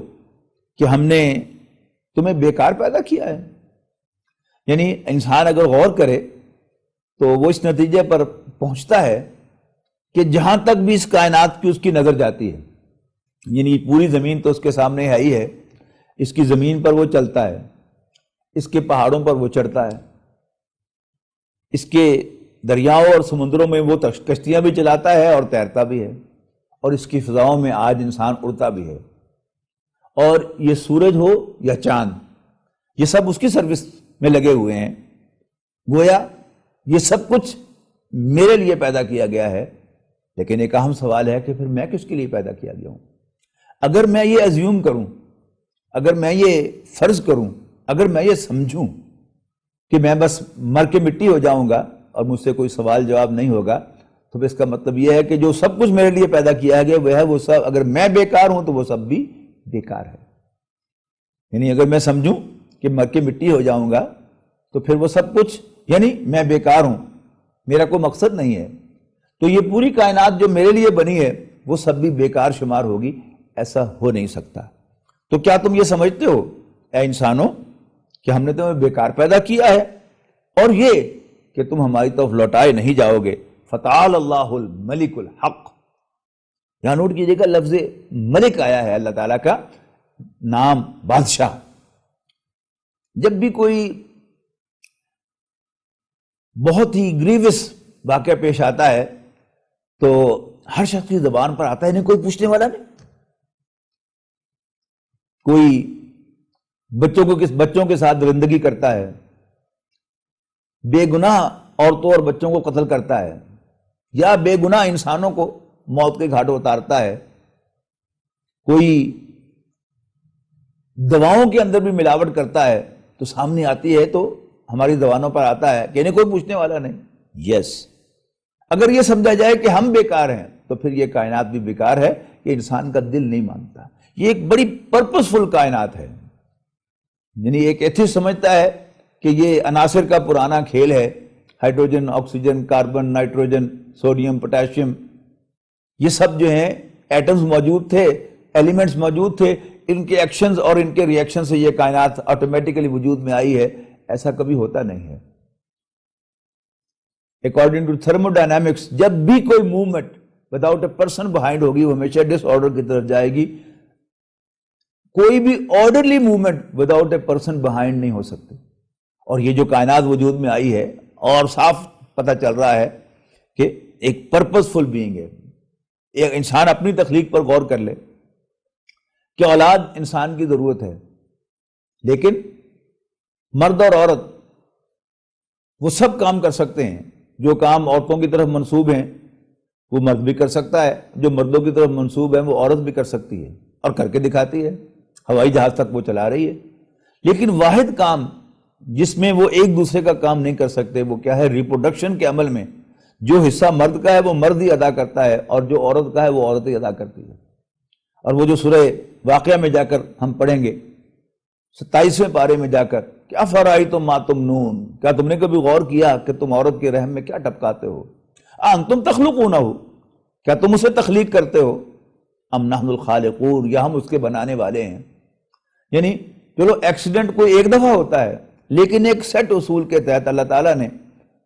کہ ہم نے تمہیں بیکار پیدا کیا ہے؟ یعنی انسان اگر غور کرے تو وہ اس نتیجے پر پہنچتا ہے کہ جہاں تک بھی اس کائنات کی اس کی نظر جاتی ہے، یعنی پوری زمین تو اس کے سامنے ہے ہی ہے، اس کی زمین پر وہ چلتا ہے، اس کے پہاڑوں پر وہ چڑھتا ہے، اس کے دریاؤں اور سمندروں میں وہ کشتیاں بھی چلاتا ہے اور تیرتا بھی ہے، اور اس کی فضاؤں میں آج انسان اڑتا بھی ہے، اور یہ سورج ہو یا چاند، یہ سب اس کی سروس میں لگے ہوئے ہیں، گویا یہ سب کچھ میرے لیے پیدا کیا گیا ہے۔ لیکن ایک اہم سوال ہے کہ پھر میں کس کے لیے پیدا کیا گیا ہوں؟ اگر میں یہ ازیوم کروں، اگر میں یہ فرض کروں، اگر میں یہ سمجھوں کہ میں بس مر کے مٹی ہو جاؤں گا اور مجھ سے کوئی سوال جواب نہیں ہوگا، تو اس کا مطلب یہ ہے کہ جو سب کچھ میرے لیے پیدا کیا گیا وہ ہے، وہ سب اگر میں بیکار ہوں تو وہ سب بھی بیکار ہے۔ یعنی اگر میں سمجھوں کہ مر کے مٹی ہو جاؤں گا تو پھر وہ سب کچھ، یعنی میں بیکار ہوں، میرا کوئی مقصد نہیں ہے، تو یہ پوری کائنات جو میرے لیے بنی ہے وہ سب بھی بیکار شمار ہوگی، ایسا ہو نہیں سکتا۔ تو کیا تم یہ سمجھتے ہو اے انسانوں کہ ہم نے تمہیں بیکار پیدا کیا ہے، اور یہ کہ تم ہماری طرف لوٹائے نہیں جاؤ گے؟ فتعال اللہ الملک الحق، یہاں نوٹ کیجئے گا لفظ ملک آیا ہے، اللہ تعالیٰ کا نام بادشاہ۔ جب بھی کوئی بہت ہی گریوس واقعہ پیش آتا ہے تو ہر شخص کی زبان پر آتا ہے نہیں، کوئی پوچھنے والا نہیں، کوئی بچوں کے ساتھ درندگی کرتا ہے، بے گناہ عورتوں اور بچوں کو قتل کرتا ہے، یا بے گناہ انسانوں کو موت کے گھاٹ اتارتا ہے، کوئی دواؤں کے اندر بھی ملاوٹ کرتا ہے، تو سامنے آتی ہے تو ہماری زبانوں پر آتا ہے کہ انہیں کوئی پوچھنے والا نہیں۔ یس، اگر یہ سمجھا جائے کہ ہم بیکار ہیں تو پھر یہ کائنات بھی بیکار ہے، یہ انسان کا دل نہیں مانتا۔ یہ ایک بڑی پرپسفل کائنات ہے، یعنی ایک ایتھسٹ سمجھتا ہے کہ یہ عناصر کا پرانا کھیل ہے، hydrogen, oxygen, carbon, nitrogen, sodium, potassium, یہ سب جو ہیں ایٹمز موجود تھے، ایلیمنٹس موجود تھے، ان کے ایکشنز اور ان کے ریئیکشن سے یہ کائنات آٹومیٹیکلی وجود میں آئی ہے، ایسا کبھی ہوتا نہیں ہے۔ اکارڈنگ ٹو تھرمو ڈائنامکس، جب بھی کوئی movement without a person behind ہوگی وہ ہمیشہ ڈس آرڈر کی طرف جائے گی، کوئی بھی orderly movement without a person behind نہیں ہو سکتی۔ اور یہ جو کائنات وجود میں آئی ہے، اور صاف پتہ چل رہا ہے کہ ایک پرپسفل بینگ ہے۔ ایک انسان اپنی تخلیق پر غور کر لے کہ اولاد انسان کی ضرورت ہے، لیکن مرد اور عورت وہ سب کام کر سکتے ہیں، جو کام عورتوں کی طرف منسوب ہیں وہ مرد بھی کر سکتا ہے، جو مردوں کی طرف منسوب ہیں وہ عورت بھی کر سکتی ہے، اور کر کے دکھاتی ہے، ہوائی جہاز تک وہ چلا رہی ہے۔ لیکن واحد کام جس میں وہ ایک دوسرے کا کام نہیں کر سکتے وہ کیا ہے؟ ریپروڈکشن کے عمل میں جو حصہ مرد کا ہے وہ مرد ہی ادا کرتا ہے، اور جو عورت کا ہے وہ عورت ہی ادا کرتی ہے۔ اور وہ جو سورہ واقعہ میں جا کر ہم پڑھیں گے 27ویں پارے میں جا کر کہ افرأیتم ما تمنون، کیا تم نے کبھی غور کیا کہ تم عورت کے رحم میں کیا ٹپکاتے ہو؟ انتم تخلقونہ، کیا تم اسے تخلیق کرتے ہو؟ ام نحن الخالقون، یا ہم اس کے بنانے والے ہیں۔ یعنی چلو ایکسیڈنٹ کوئی ایک دفعہ ہوتا ہے، لیکن ایک سیٹ اصول کے تحت اللہ تعالیٰ نے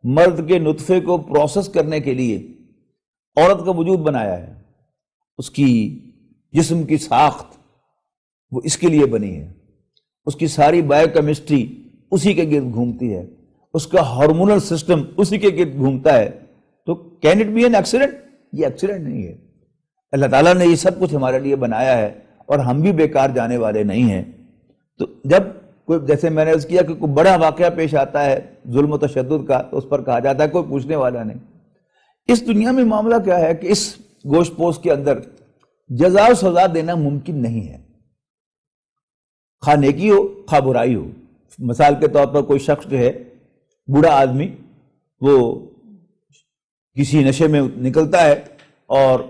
مرد کے نطفے کو پروسیس کرنے کے لیے عورت کا وجود بنایا ہے۔ اس کی جسم کی ساخت وہ اس کے لیے بنی ہے، اس کی ساری بایو کیمسٹری اسی کے گرد گھومتی ہے، اس کا ہارمونل سسٹم اسی کے گرد گھومتا ہے۔ تو can it be an accident? یہ ایکسیڈنٹ نہیں ہے، اللہ تعالیٰ نے یہ سب کچھ ہمارے لیے بنایا ہے، اور ہم بھی بیکار جانے والے نہیں ہیں۔ تو جب کوئی، جیسے میں نے عرض کیا کہ کوئی بڑا واقعہ پیش آتا ہے ظلم و تشدد کا، تو اس پر کہا جاتا ہے کوئی پوچھنے والا نہیں۔ اس دنیا میں معاملہ کیا ہے کہ اس گوشت پوش کے اندر جزا و سزا دینا ممکن نہیں ہے، خواہ نیکی ہو خواہ برائی ہو۔ مثال کے طور پر کوئی شخص جو ہے، بوڑھا آدمی، وہ کسی نشے میں نکلتا ہے اور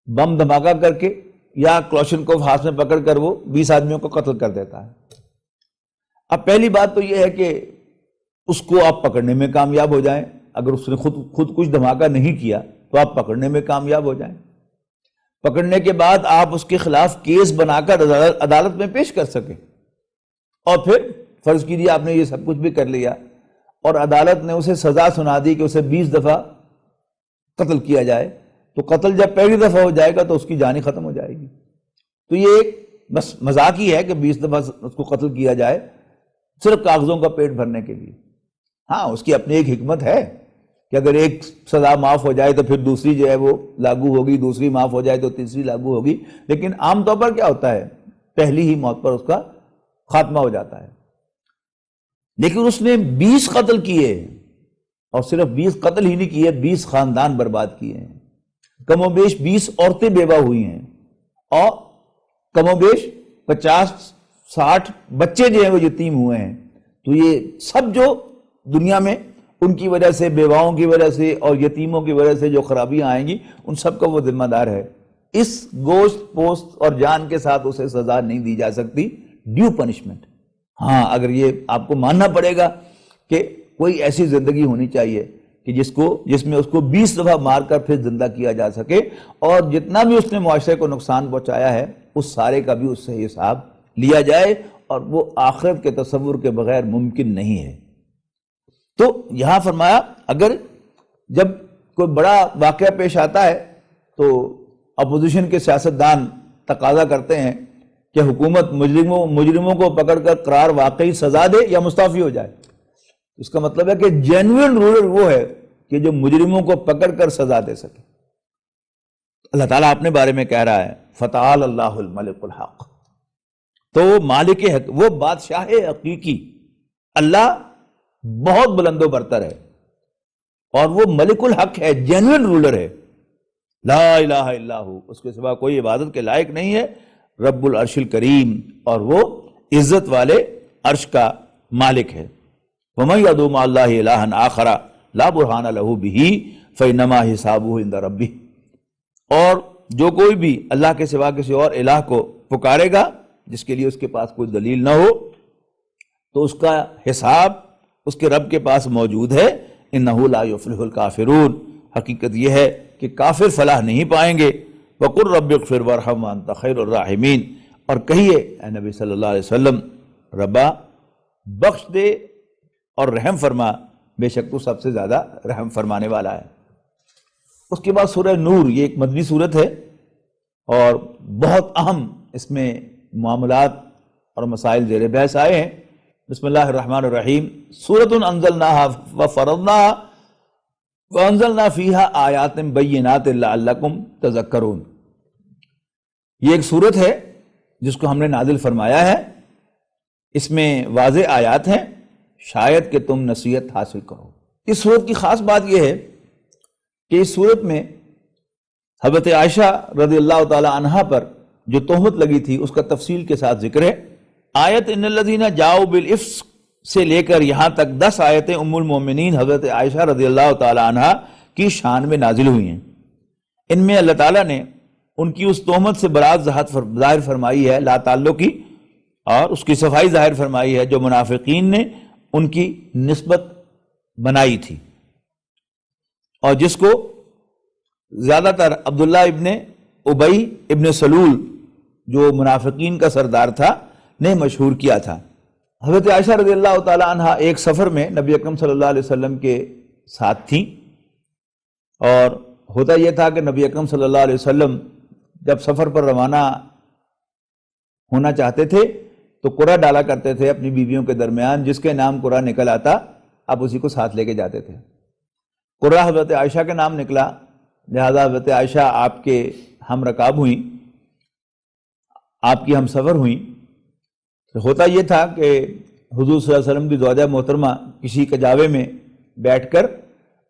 بم دھماکہ کر کے یا کلاشن کو ہاتھ میں پکڑ کر وہ 20 آدمیوں کو قتل کر دیتا ہے۔ اب پہلی بات تو یہ ہے کہ اس کو آپ پکڑنے میں کامیاب ہو جائیں، اگر اس نے خود کچھ دھماکہ نہیں کیا تو آپ پکڑنے میں کامیاب ہو جائیں، پکڑنے کے بعد آپ اس کے خلاف کیس بنا کر عدالت میں پیش کر سکیں، اور پھر فرض کیجیے آپ نے یہ سب کچھ بھی کر لیا اور عدالت نے اسے سزا سنا دی کہ اسے 20 دفعہ قتل کیا جائے، تو قتل جب پہلی دفعہ ہو جائے گا تو اس کی جان ہی ختم ہو جائے گی۔ تو یہ ایک بس مذاق ہی ہے کہ 20 دفعہ اس کو قتل کیا جائے صرف کاغذوں کا پیٹ بھرنے کے لیے۔ ہاں، اس کی اپنی ایک حکمت ہے کہ اگر ایک سزا معاف ہو جائے تو پھر دوسری جو ہے وہ لاگو ہوگی، دوسری معاف ہو جائے تو تیسری لاگو ہوگی، لیکن عام طور پر کیا ہوتا ہے، پہلی ہی موت پر اس کا خاتمہ ہو جاتا ہے۔ لیکن اس نے 20 قتل کیے، اور صرف 20 قتل ہی نہیں کیے، 20 خاندان برباد کیے ہیں، کم و بیش 20 عورتیں بیوہ ہوئی ہیں، اور کم و بیش 50-60 بچے جو ہیں وہ یتیم ہوئے ہیں۔ تو یہ سب جو دنیا میں ان کی وجہ سے، بیواؤں کی وجہ سے اور یتیموں کی وجہ سے جو خرابیاں آئیں گی، ان سب کا وہ ذمہ دار ہے۔ اس گوشت پوست اور جان کے ساتھ اسے سزا نہیں دی جا سکتی، ڈیو پنشمنٹ۔ ہاں، اگر یہ آپ کو ماننا پڑے گا کہ کوئی ایسی زندگی ہونی چاہیے کہ جس میں اس کو 20 دفعہ مار کر پھر زندہ کیا جا سکے، اور جتنا بھی اس نے معاشرے کو نقصان پہنچایا ہے اس سارے کا بھی اس سے حساب لیا جائے، اور وہ آخرت کے تصور کے بغیر ممکن نہیں ہے۔ تو یہاں فرمایا اگر جب کوئی بڑا واقعہ پیش آتا ہے تو اپوزیشن کے سیاستدان تقاضا کرتے ہیں کہ حکومت مجرموں کو پکڑ کر قرار واقعی سزا دے یا مستعفی ہو جائے۔ اس کا مطلب ہے کہ جینوئن رولر وہ ہے کہ جو مجرموں کو پکڑ کر سزا دے سکے۔ اللہ تعالیٰ اپنے بارے میں کہہ رہا ہے فتعال اللہ الملک الحق، تو وہ مالک حق، وہ بادشاہ حقیقی اللہ بہت بلند و برتر ہے، اور وہ ملک الحق ہے، جینوئن رولر ہے، لا الہ الا ہو، اس کے سوا کوئی عبادت کے لائق نہیں ہے، رب العرش الکریم، اور وہ عزت والے عرش کا مالک ہے۔ وَمَن يَدْعُ مَعَ اللَّهِ إِلَٰهًا آخَرَ لَا بُرْهَانَ لَهُ بِهِ فَإِنَّمَا حِسَابُهُ عِندَ رَبِّهِ، اور جو کوئی بھی اللہ کے سوا کسی اور الہ کو پکارے گا جس کے لیے اس کے پاس کوئی دلیل نہ ہو، تو اس کا حساب اس کے رب کے پاس موجود ہے۔ إِنَّهُ لَا يُفْلِحُ الْكَافِرُونَ، حقیقت یہ ہے کہ کافر فلاح نہیں پائیں گے۔ وَقُلْ رَبِّ اغْفِرْ وَارْحَمْ وَأَنْتَ خَيْرُ الرَّاحِمِينَ، اور کہیے اے نبی صلی اللہ علیہ وسلم، ربا بخش دے اور رحم فرما، بے شک تو سب سے زیادہ رحم فرمانے والا ہے۔ اس کے بعد سورہ نور، یہ ایک مدنی سورت ہے اور بہت اہم اس میں معاملات اور مسائل زیر بحث آئے ہیں۔ بسم اللہ الرحمن الرحیم، سورۃ انزلناها وفرضناها وانزلنا فیها آیات بینات لعلکم تذکرون، یہ ایک سورت ہے جس کو ہم نے نازل فرمایا ہے، اس میں واضح آیات ہیں شاید کہ تم نصیحت حاصل کرو۔ اس سورت کی خاص بات یہ ہے کہ اس سورت میں حضرت عائشہ رضی اللہ تعالی عنہا پر جو تہمت لگی تھی اس کا تفصیل کے ساتھ ذکر ہے۔ آیت ان الذین جاؤ بالافک سے لے کر یہاں تک 10 آیتیں ام المومنین حضرت عائشہ رضی اللہ تعالی عنہا کی شان میں نازل ہوئی ہیں۔ ان میں اللہ تعالیٰ نے ان کی اس تہمت سے برات ظاہر فرمائی ہے لا تعلق کی، اور اس کی صفائی ظاہر فرمائی ہے جو منافقین نے ان کی نسبت بنائی تھی، اور جس کو زیادہ تر عبداللہ ابن ابی ابن سلول جو منافقین کا سردار تھا نے مشہور کیا تھا۔ حضرت عائشہ رضی اللہ تعالی عنہ ایک سفر میں نبی اکرم صلی اللہ علیہ وسلم کے ساتھ تھیں، اور ہوتا یہ تھا کہ نبی اکرم صلی اللہ علیہ وسلم جب سفر پر روانہ ہونا چاہتے تھے تو قرعہ ڈالا کرتے تھے اپنی بیویوں کے درمیان، جس کے نام قرعہ نکل آتا آپ اسی کو ساتھ لے کے جاتے تھے۔ قرعہ حضرت عائشہ کے نام نکلا، لہذا حضرت عائشہ آپ کے ہم رکاب ہوئیں، آپ کی ہم سفر ہوئیں۔ تو ہوتا یہ تھا کہ حضور صلی اللہ علیہ وسلم کی زوجہ محترمہ کسی کجاوے میں بیٹھ کر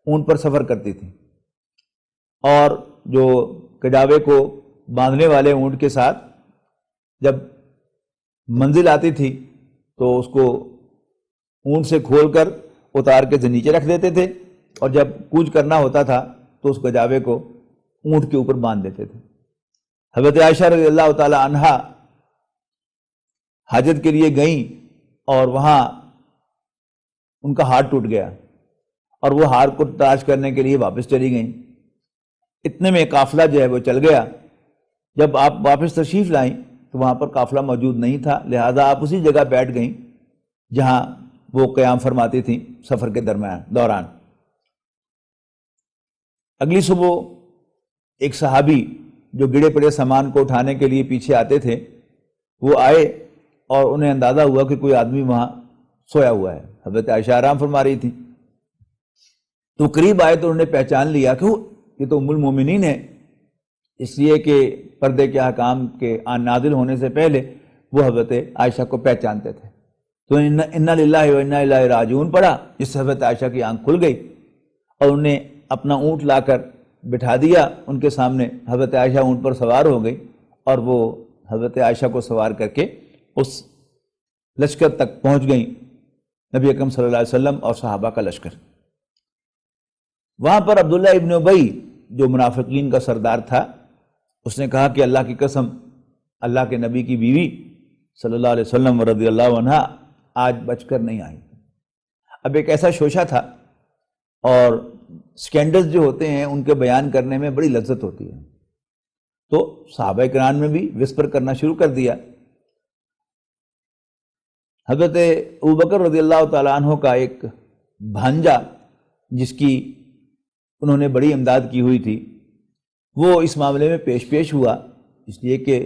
اونٹ پر سفر کرتی تھی، اور جو کجاوے کو باندھنے والے اونٹ کے ساتھ جب منزل آتی تھی تو اس کو اونٹ سے کھول کر اتار کے نیچے رکھ دیتے تھے، اور جب کوچ کرنا ہوتا تھا تو اس کجاوے کو اونٹ کے اوپر باندھ دیتے تھے۔ حضرت عائشہ رضی اللہ تعالی عنہا حاجت کے لیے گئیں، اور وہاں ان کا ہاتھ ٹوٹ گیا، اور وہ ہار کو تلاش کرنے کے لیے واپس چلی گئیں۔ اتنے میں قافلہ جو ہے وہ چل گیا۔ جب آپ واپس تشریف لائیں تو وہاں پر قافلہ موجود نہیں تھا، لہذا آپ اسی جگہ بیٹھ گئیں جہاں وہ قیام فرماتی تھیں سفر کے دوران۔ اگلی صبح ایک صحابی جو گڑے پڑے سامان کو اٹھانے کے لیے پیچھے آتے تھے وہ آئے، اور انہیں اندازہ ہوا کہ کوئی آدمی وہاں سویا ہوا ہے۔ حضرت عائشہ آرام فرما رہی تھی، تو قریب آئے تو انہوں نے پہچان لیا کہ یہ تو ام المومنین ہے، اس لیے کہ پردے کے احکام کے نازل ہونے سے پہلے وہ حضرت عائشہ کو پہچانتے تھے۔ تو انا للہ و انا الیہ راجعون پڑھا، جس سے حضرت عائشہ کی آنکھ کھل گئی، اور انہوں نے اپنا اونٹ لا کر بٹھا دیا ان کے سامنے۔ حضرت عائشہ اونٹ پر سوار ہو گئی، اور وہ حضرت عائشہ کو سوار کر کے اس لشکر تک پہنچ گئیں، نبی اکرم صلی اللہ علیہ وسلم اور صحابہ کا لشکر۔ وہاں پر عبداللہ ابن ابی جو منافقین کا سردار تھا، اس نے کہا کہ اللہ کی قسم، اللہ کے نبی کی بیوی صلی اللہ علیہ وسلم رضی اللہ عنہ آج بچ کر نہیں آئی۔ اب ایک ایسا شوشہ تھا، اور سکینڈلز جو ہوتے ہیں ان کے بیان کرنے میں بڑی لذت ہوتی ہے، تو صحابہ کرام نے بھی وسپر کرنا شروع کر دیا۔ حضرت ابوبکر رضی اللہ تعالیٰ عنہ کا ایک بھانجا جس کی انہوں نے بڑی امداد کی ہوئی تھی، وہ اس معاملے میں پیش ہوا، اس لیے کہ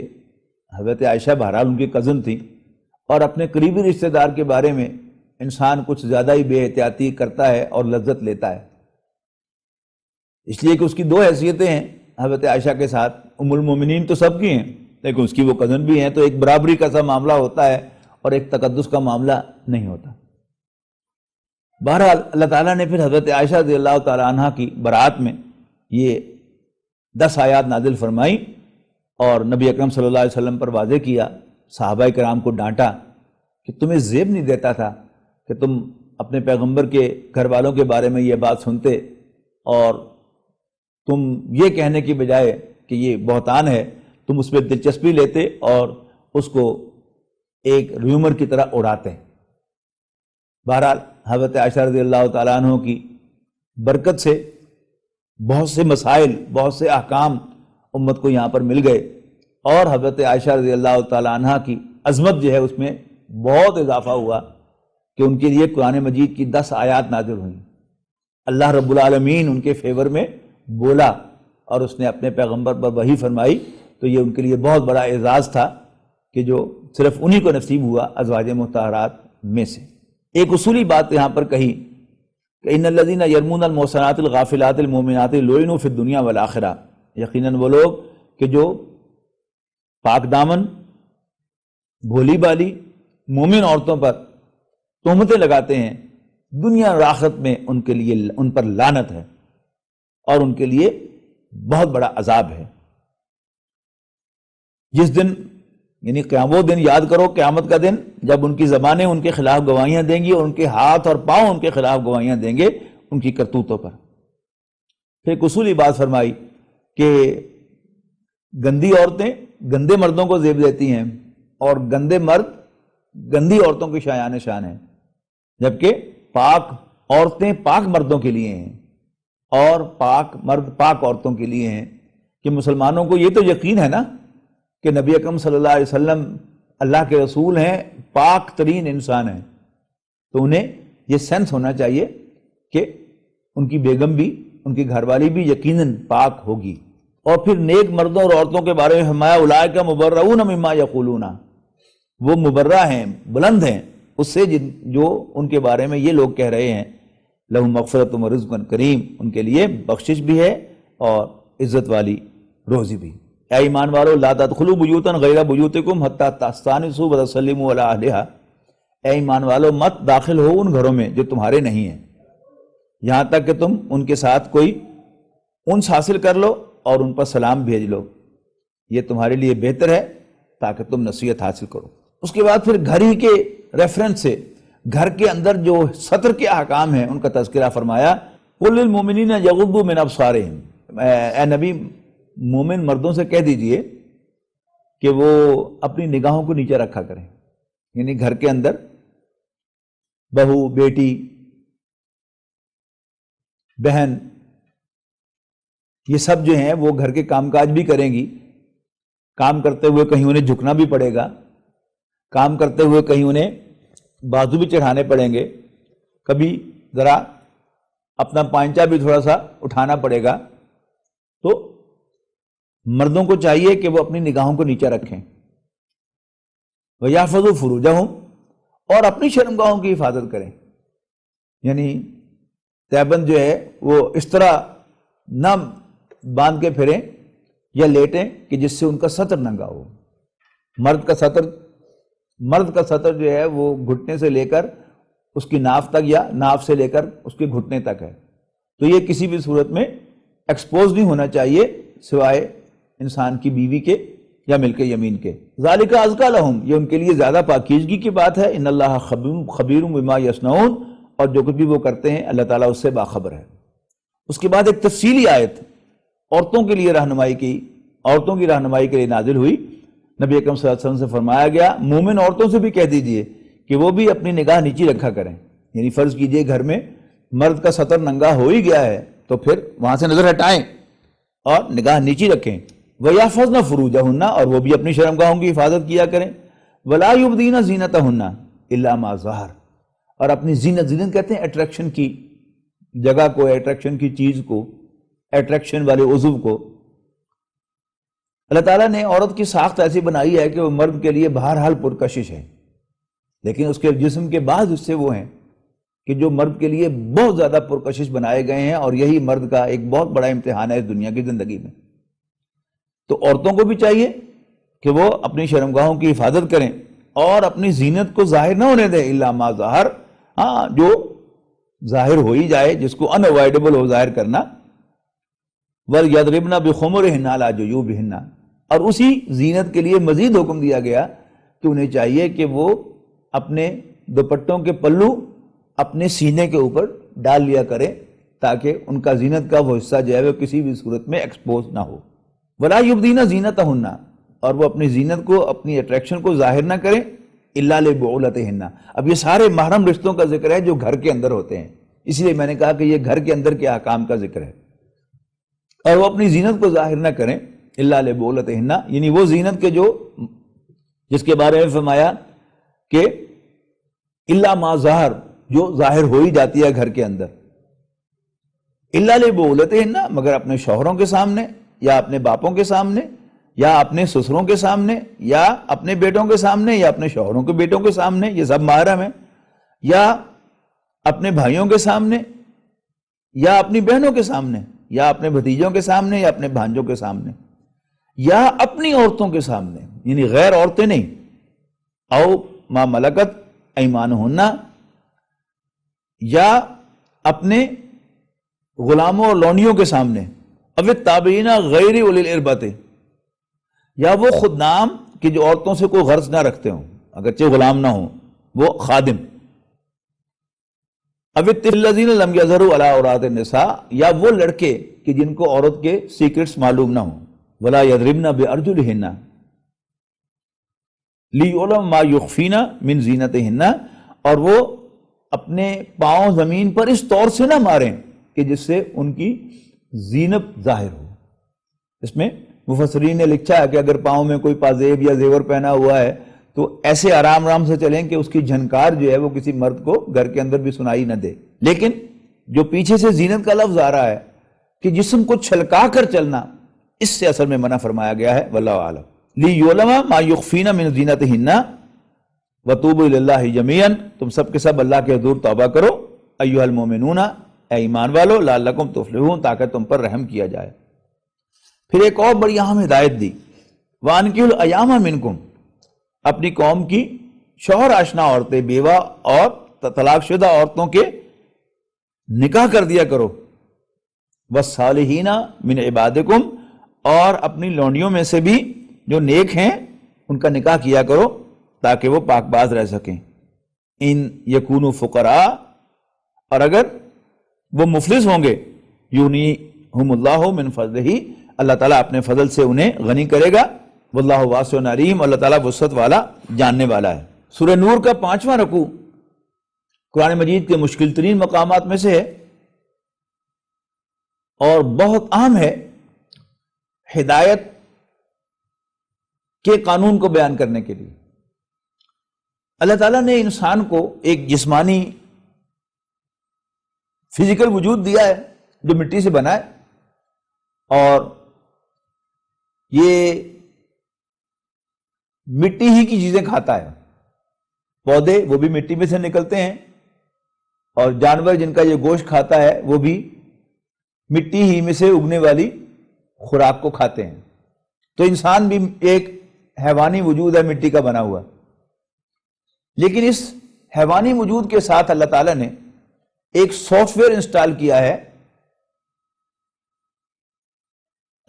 حضرت عائشہ بہرحال ان کی کزن تھی، اور اپنے قریبی رشتہ دار کے بارے میں انسان کچھ زیادہ ہی بے احتیاطی کرتا ہے اور لذت لیتا ہے، اس لیے کہ اس کی دو حیثیتیں ہیں حضرت عائشہ کے ساتھ۔ ام المومنین تو سب کی ہیں، لیکن اس کی وہ کزن بھی ہیں، تو ایک برابری کا سا معاملہ ہوتا ہے اور ایک تقدس کا معاملہ نہیں ہوتا۔ بہرحال اللہ تعالیٰ نے پھر حضرت عائشہ رضی اللہ تعالیٰ عنہ کی برات میں یہ 10 آیات نازل فرمائی، اور نبی اکرم صلی اللہ علیہ وسلم پر واضح کیا، صحابہ کرام کو ڈانٹا کہ تمہیں زیب نہیں دیتا تھا کہ تم اپنے پیغمبر کے گھر والوں کے بارے میں یہ بات سنتے، اور تم یہ کہنے کی بجائے کہ یہ بہتان ہے، تم اس پہ دلچسپی لیتے اور اس کو ایک ریومر کی طرح اڑاتے۔ بہرحال حضرت عائشہ رضی اللہ تعالیٰ عنہ کی برکت سے بہت سے مسائل، بہت سے احکام امت کو یہاں پر مل گئے، اور حضرت عائشہ رضی اللہ تعالیٰ عنہ کی عظمت جو ہے اس میں بہت اضافہ ہوا کہ ان کے لیے قرآن مجید کی 10 آیات نازل ہوئیں۔ اللہ رب العالمین ان کے فیور میں بولا، اور اس نے اپنے پیغمبر پر وحی فرمائی، تو یہ ان کے لیے بہت بڑا اعزاز تھا کہ جو صرف انہی کو نصیب ہوا ازواج مطہرات میں سے۔ ایک اصولی بات یہاں پر کہی کہ ان الذین یرمون المحصنات الغافلات المؤمنات لعنوا فی الدنیا والآخرہ، یقیناً وہ لوگ کہ جو پاک دامن بھولی بالی مومن عورتوں پر تہمتیں لگاتے ہیں، دنیا اور آخرت میں ان کے لیے ان پر لعنت ہے، اور ان کے لیے بہت بڑا عذاب ہے۔ جس دن یعنی وہ دن یاد کرو، قیامت کا دن، جب ان کی زبانیں ان کے خلاف گواہیاں دیں گی، اور ان کے ہاتھ اور پاؤں ان کے خلاف گواہیاں دیں گے ان کی کرتوتوں پر۔ پھر ایک اصولی بات فرمائی کہ گندی عورتیں گندے مردوں کو زیب دیتی ہیں اور گندے مرد گندی عورتوں کی شایان شان ہیں، جبکہ پاک عورتیں پاک مردوں کے لیے ہیں اور پاک مرد پاک عورتوں کے لیے ہیں۔ کہ مسلمانوں کو یہ تو یقین ہے نا کہ نبی اکرم صلی اللہ علیہ وسلم اللہ کے رسول ہیں، پاک ترین انسان ہیں، تو انہیں یہ سینس ہونا چاہیے کہ ان کی بیگم بھی، ان کی گھر والی بھی یقیناً پاک ہوگی۔ اور پھر نیک مردوں اور عورتوں کے بارے میں فرمایا اولئک مبرؤون مما یقولون، وہ مبرہ ہیں، بلند ہیں اس سے جو ان کے بارے میں یہ لوگ کہہ رہے ہیں۔ لہم مغفرۃ و رزق کریم، ان کے لیے بخشش بھی ہے اور عزت والی روزی بھی۔ اے ایمان والو لا تدخلوا بیوتا غیر بیوتکم حتی تستأنسوا وتسلموا علی اہلہا، اے ایمان والو مت داخل ہو ان گھروں میں جو تمہارے نہیں ہیں یہاں تک کہ تم ان کے ساتھ کوئی انس حاصل کر لو اور ان پر سلام بھیج لو، یہ تمہارے لیے بہتر ہے تاکہ تم نصیحت حاصل کرو۔ اس کے بعد پھر گھر ہی کے ریفرنس سے گھر کے اندر جو سطر کے احکام ہیں ان کا تذکرہ فرمایا۔ قل للمؤمنین یغضوا من ابصارہم، اے نبی مومن مردوں سے کہہ دیجئے کہ وہ اپنی نگاہوں کو نیچے رکھا کریں، یعنی گھر کے اندر بہو، بیٹی، بہن، یہ سب جو ہیں وہ گھر کے کام کاج بھی کریں گی، کام کرتے ہوئے کہیں انہیں جھکنا بھی پڑے گا، کام کرتے ہوئے کہیں انہیں بازو بھی چڑھانے پڑیں گے، کبھی ذرا اپنا پائنچا بھی تھوڑا سا اٹھانا پڑے گا۔ تو مردوں کو چاہیے کہ وہ اپنی نگاہوں کو نیچے رکھیں، وَيَحْفَظُوا فُرُوجَهُمْ، اور اپنی شرمگاہوں کی حفاظت کریں، یعنی تیبند جو ہے وہ اس طرح نہ باندھ کے پھریں یا لیٹیں کہ جس سے ان کا سطر ننگا ہو۔ مرد کا سطر جو ہے وہ گھٹنے سے لے کر اس کی ناف تک یا ناف سے لے کر اس کے گھٹنے تک ہے، تو یہ کسی بھی صورت میں ایکسپوز نہیں ہونا چاہیے سوائے انسان کی بیوی کے یا ملک یمین کے۔ ذالک ازکیٰ لہم، یہ ان کے لیے زیادہ پاکیزگی کی بات ہے۔ ان اللہ خبیر بما یصنعون، اور جو کچھ بھی وہ کرتے ہیں اللہ تعالیٰ اس سے باخبر ہے۔ اس کے بعد ایک تفصیلی آیت عورتوں کے لیے رہنمائی کی، عورتوں کی رہنمائی کے لیے نازل ہوئی۔ نبی اکرم صلی اللہ علیہ وسلم سے فرمایا گیا مومن عورتوں سے بھی کہہ دیجئے کہ وہ بھی اپنی نگاہ نیچی رکھا کریں، یعنی فرض کیجئے گھر میں مرد کا سطر ننگا ہو ہی گیا ہے تو پھر وہاں سے نظر ہٹائیں اور نگاہ نیچی رکھیں۔ وَيَحْفَظْنَ فُرُوجَهُنَّ، اور وہ بھی اپنی شرمگاہوں کی حفاظت کیا کریں۔ وَلَا يُبْدِينَ زِينَتَهُنَّ إِلَّا مَا ظَهَرَ، اور اپنی زینت کہتے ہیں اٹریکشن کی جگہ کو، اٹریکشن کی چیز کو، اٹریکشن والے عضو کو۔ اللہ تعالیٰ نے عورت کی ساخت ایسی بنائی ہے کہ وہ مرد کے لیے بہرحال پرکشش ہے، لیکن اس کے جسم کے بعض حصے وہ ہیں کہ جو مرد کے لیے بہت زیادہ پرکشش بنائے گئے ہیں، اور یہی مرد کا ایک بہت بڑا امتحان ہے اس دنیا کی زندگی میں۔ تو عورتوں کو بھی چاہیے کہ وہ اپنی شرمگاہوں کی حفاظت کریں اور اپنی زینت کو ظاہر نہ ہونے دیں، الا ما ظہر، ہاں جو ظاہر ہو ہی جائے، جس کو ان اوائڈیبل ہو ظاہر کرنا۔ وَلْيَضْرِبْنَ بِخُمُرِهِنَّ عَلَىٰ جُيُوبِهِنَّ، اور اسی زینت کے لیے مزید حکم دیا گیا کہ انہیں چاہیے کہ وہ اپنے دوپٹوں کے پلو اپنے سینے کے اوپر ڈال لیا کریں تاکہ ان کا زینت کا وہ حصہ جو ہے وہ کسی بھی صورت میں ایکسپوز نہ ہو۔ وَلَا يُبْدِينَ زِينَتَهُنَّ، اور وہ اپنی زینت کو، اپنی اٹریکشن کو ظاہر نہ کریں، إِلَّا لِبُعُولَتِهِنَّ۔ اب یہ سارے محرم رشتوں کا ذکر ہے جو گھر کے اندر ہوتے ہیں، اسی لیے میں نے کہا کہ یہ گھر کے اندر کے احکام کا ذکر ہے۔ اور وہ اپنی زینت کو ظاہر نہ کریں، إِلَّا لِبُعُولَتِهِنَّ، یعنی وہ زینت کے جو جس کے بارے میں فرمایا کہ إِلَّا مَا ظَہَر، جو ظاہر ہو ہی جاتی ہے گھر کے اندر، إِلَّا لِبُعُولَتِهِنَّ، مگر اپنے شوہروں کے سامنے یا اپنے باپوں کے سامنے یا اپنے سسروں کے سامنے یا اپنے بیٹوں کے سامنے یا اپنے شوہروں کے بیٹوں کے سامنے، یہ سب محرم ہیں، یا اپنے بھائیوں کے سامنے یا اپنی بہنوں کے سامنے یا اپنے بھتیجوں کے سامنے یا اپنے بھانجوں کے سامنے یا اپنی عورتوں کے سامنے، یعنی غیر عورتیں نہیں، او ما ملکت ایمانہن، یا اپنے غلاموں اور لونڈیوں کے سامنے، اب التابعین غیر اولی الاربۃ، یا وہ خود نام کہ جو عورتوں سے کوئی غرض نہ رکھتے ہوں، اگرچہ غلام نہ ہوں، وہ خادم، اب الطفل الذین لم یظہروا علی عورات النساء، یا وہ لڑکے کہ جن کو عورت کے سیکرٹس معلوم نہ ہوں، ولا یضربن بارجلہن لیعلم ما یخفین من زینتہن، اور وہ اپنے پاؤں زمین پر اس طور سے نہ ماریں کہ جس سے ان کی زینت ظاہر ہو۔ اس میں مفسرین نے لکھا ہے کہ اگر پاؤں میں کوئی پازیب یا زیور پہنا ہوا ہے تو ایسے آرام آرام سے چلیں کہ اس کی جھنکار جو ہے وہ کسی مرد کو گھر کے اندر بھی سنائی نہ دے۔ لیکن جو پیچھے سے زینت کا لفظ آ رہا ہے کہ جسم کو چھلکا کر چلنا، اس سے اصل میں منع فرمایا گیا ہے، واللہ اعلم۔ لیعلم ما یخفین من زینتہن وتوبوا الی اللہ جمیعا، تم سب کے سب اللہ کے حضور توبہ کرو، ایھا المؤمنون، اے ایمان والو، لعلکم تفلحون، تاکہ تم پر رحم کیا جائے۔ پھر ایک اور بڑی اہم ہدایت دی، وانکحوا الایام منکم، اپنی قوم کی شوہر آشنا عورتیں، بیوہ اور طلاق شدہ عورتوں کے نکاح کر دیا کرو، والصالحین من عبادکم، اور اپنی لونڈیوں میں سے بھی جو نیک ہیں ان کا نکاح کیا کرو تاکہ وہ پاک باز رہ سکیں۔ ان یکونوا فقراء، اور اگر وہ مفلس ہوں گے، یغنیہم اللہ من فضلہ، اللہ تعالیٰ اپنے فضل سے انہیں غنی کرے گا، واللہ واسع علیم، اللہ تعالیٰ وسعت والا جاننے والا ہے۔ سورہ نور کا 5واں رکوع قرآن مجید کے مشکل ترین مقامات میں سے ہے اور بہت اہم ہے ہدایت کے قانون کو بیان کرنے کے لیے۔ اللہ تعالیٰ نے انسان کو ایک جسمانی فزیکل وجود دیا ہے جو مٹی سے بنا ہے، اور یہ مٹی ہی کی چیزیں کھاتا ہے۔ پودے وہ بھی مٹی میں سے نکلتے ہیں، اور جانور جن کا یہ گوشت کھاتا ہے وہ بھی مٹی ہی میں سے اگنے والی خوراک کو کھاتے ہیں۔ تو انسان بھی ایک حیوانی وجود ہے، مٹی کا بنا ہوا۔ لیکن اس حیوانی وجود کے ساتھ اللہ تعالیٰ نے ایک سافٹ ویئر انسٹال کیا ہے،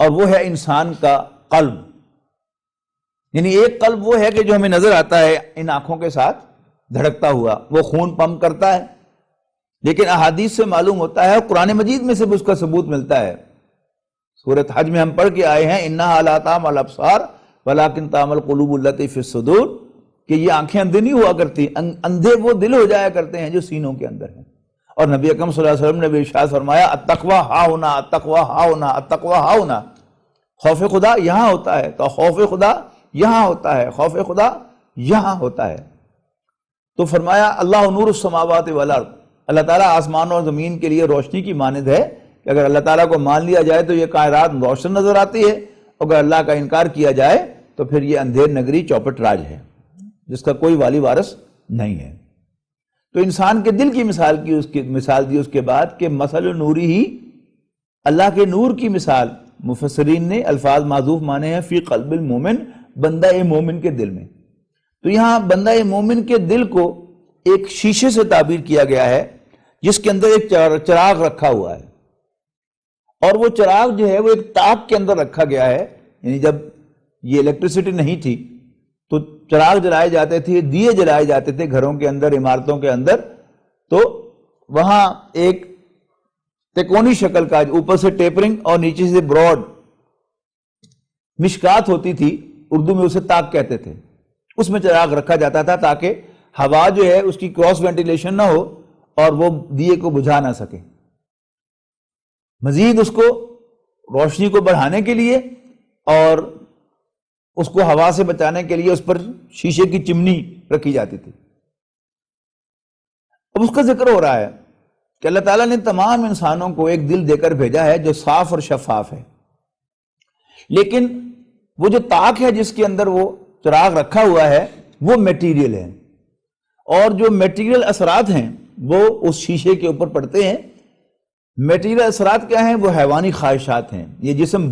اور وہ ہے انسان کا قلب۔ یعنی ایک قلب وہ ہے کہ جو ہمیں نظر آتا ہے ان آنکھوں کے ساتھ دھڑکتا ہوا، وہ خون پمپ کرتا ہے، لیکن احادیث سے معلوم ہوتا ہے، اور قرآن مجید میں سے بھی اس کا ثبوت ملتا ہے۔ سورۃ حج میں ہم پڑھ کے آئے ہیں، انہا لا تعمی الابصار ولکن تعمی القلوب التی فی الصدور، کہ یہ آنکھیں اندھی نہیں ہوا کرتی، اندھے وہ دل ہو جایا کرتے ہیں جو سینوں کے اندر ہیں۔ اور نبی اکرم صلی اللہ علیہ وسلم نے بھی ارشاد فرمایا، التقویٰ ہاہنا، التقویٰ ہاہنا، التقویٰ ہاہنا، خوف خدا یہاں ہوتا ہے، تو خوف خدا یہاں ہوتا ہے، خوف خدا یہاں ہوتا ہے۔ تو فرمایا اللہ نور السماوات والارض، اللہ تعالیٰ آسمان اور زمین کے لیے روشنی کی مانند ہے، کہ اگر اللہ تعالیٰ کو مان لیا جائے تو یہ کائنات روشن نظر آتی ہے، اگر اللہ کا انکار کیا جائے تو پھر یہ اندھیر نگری چوپٹ راج ہے جس کا کوئی والی وارث نہیں ہے۔ تو انسان کے دل کی مثال دی اس کے بعد کہ مثل نوری ہی، اللہ کے نور کی مثال مفسرین نے الفاظ معذوف مانے ہیں فی قلب المومن، بندہ مومن کے دل میں۔ تو یہاں بندہ مومن کے دل کو ایک شیشے سے تعبیر کیا گیا ہے جس کے اندر ایک چراغ رکھا ہوا ہے، اور وہ چراغ جو ہے وہ ایک تاک کے اندر رکھا گیا ہے۔ یعنی جب یہ الیکٹریسٹی نہیں تھی تو چراغ جلائے جاتے تھے، دیے جلائے جاتے تھے گھروں کے اندر، عمارتوں کے اندر، تو وہاں ایک تکونی شکل کا اوپر سے ٹیپرنگ اور نیچے سے براڈ مشکات ہوتی تھی، اردو میں اسے تاک کہتے تھے، اس میں چراغ رکھا جاتا تھا تاکہ ہوا جو ہے اس کی کراس وینٹیلیشن نہ ہو اور وہ دیے کو بجھا نہ سکے۔ مزید اس کو روشنی کو بڑھانے کے لیے اور اس کو ہوا سے بچانے کے لیے اس پر شیشے کی چمنی رکھی جاتی تھی۔ اب اس کا ذکر ہو رہا ہے کہ اللہ تعالیٰ نے تمام انسانوں کو ایک دل دے کر بھیجا ہے جو صاف اور شفاف ہے، لیکن وہ جو تاک ہے جس کے اندر وہ چراغ رکھا ہوا ہے وہ میٹیریل ہے، اور جو میٹیریل اثرات ہیں وہ اس شیشے کے اوپر پڑتے ہیں۔ میٹیریل اثرات کیا ہیں؟ وہ حیوانی خواہشات ہیں۔ یہ جسم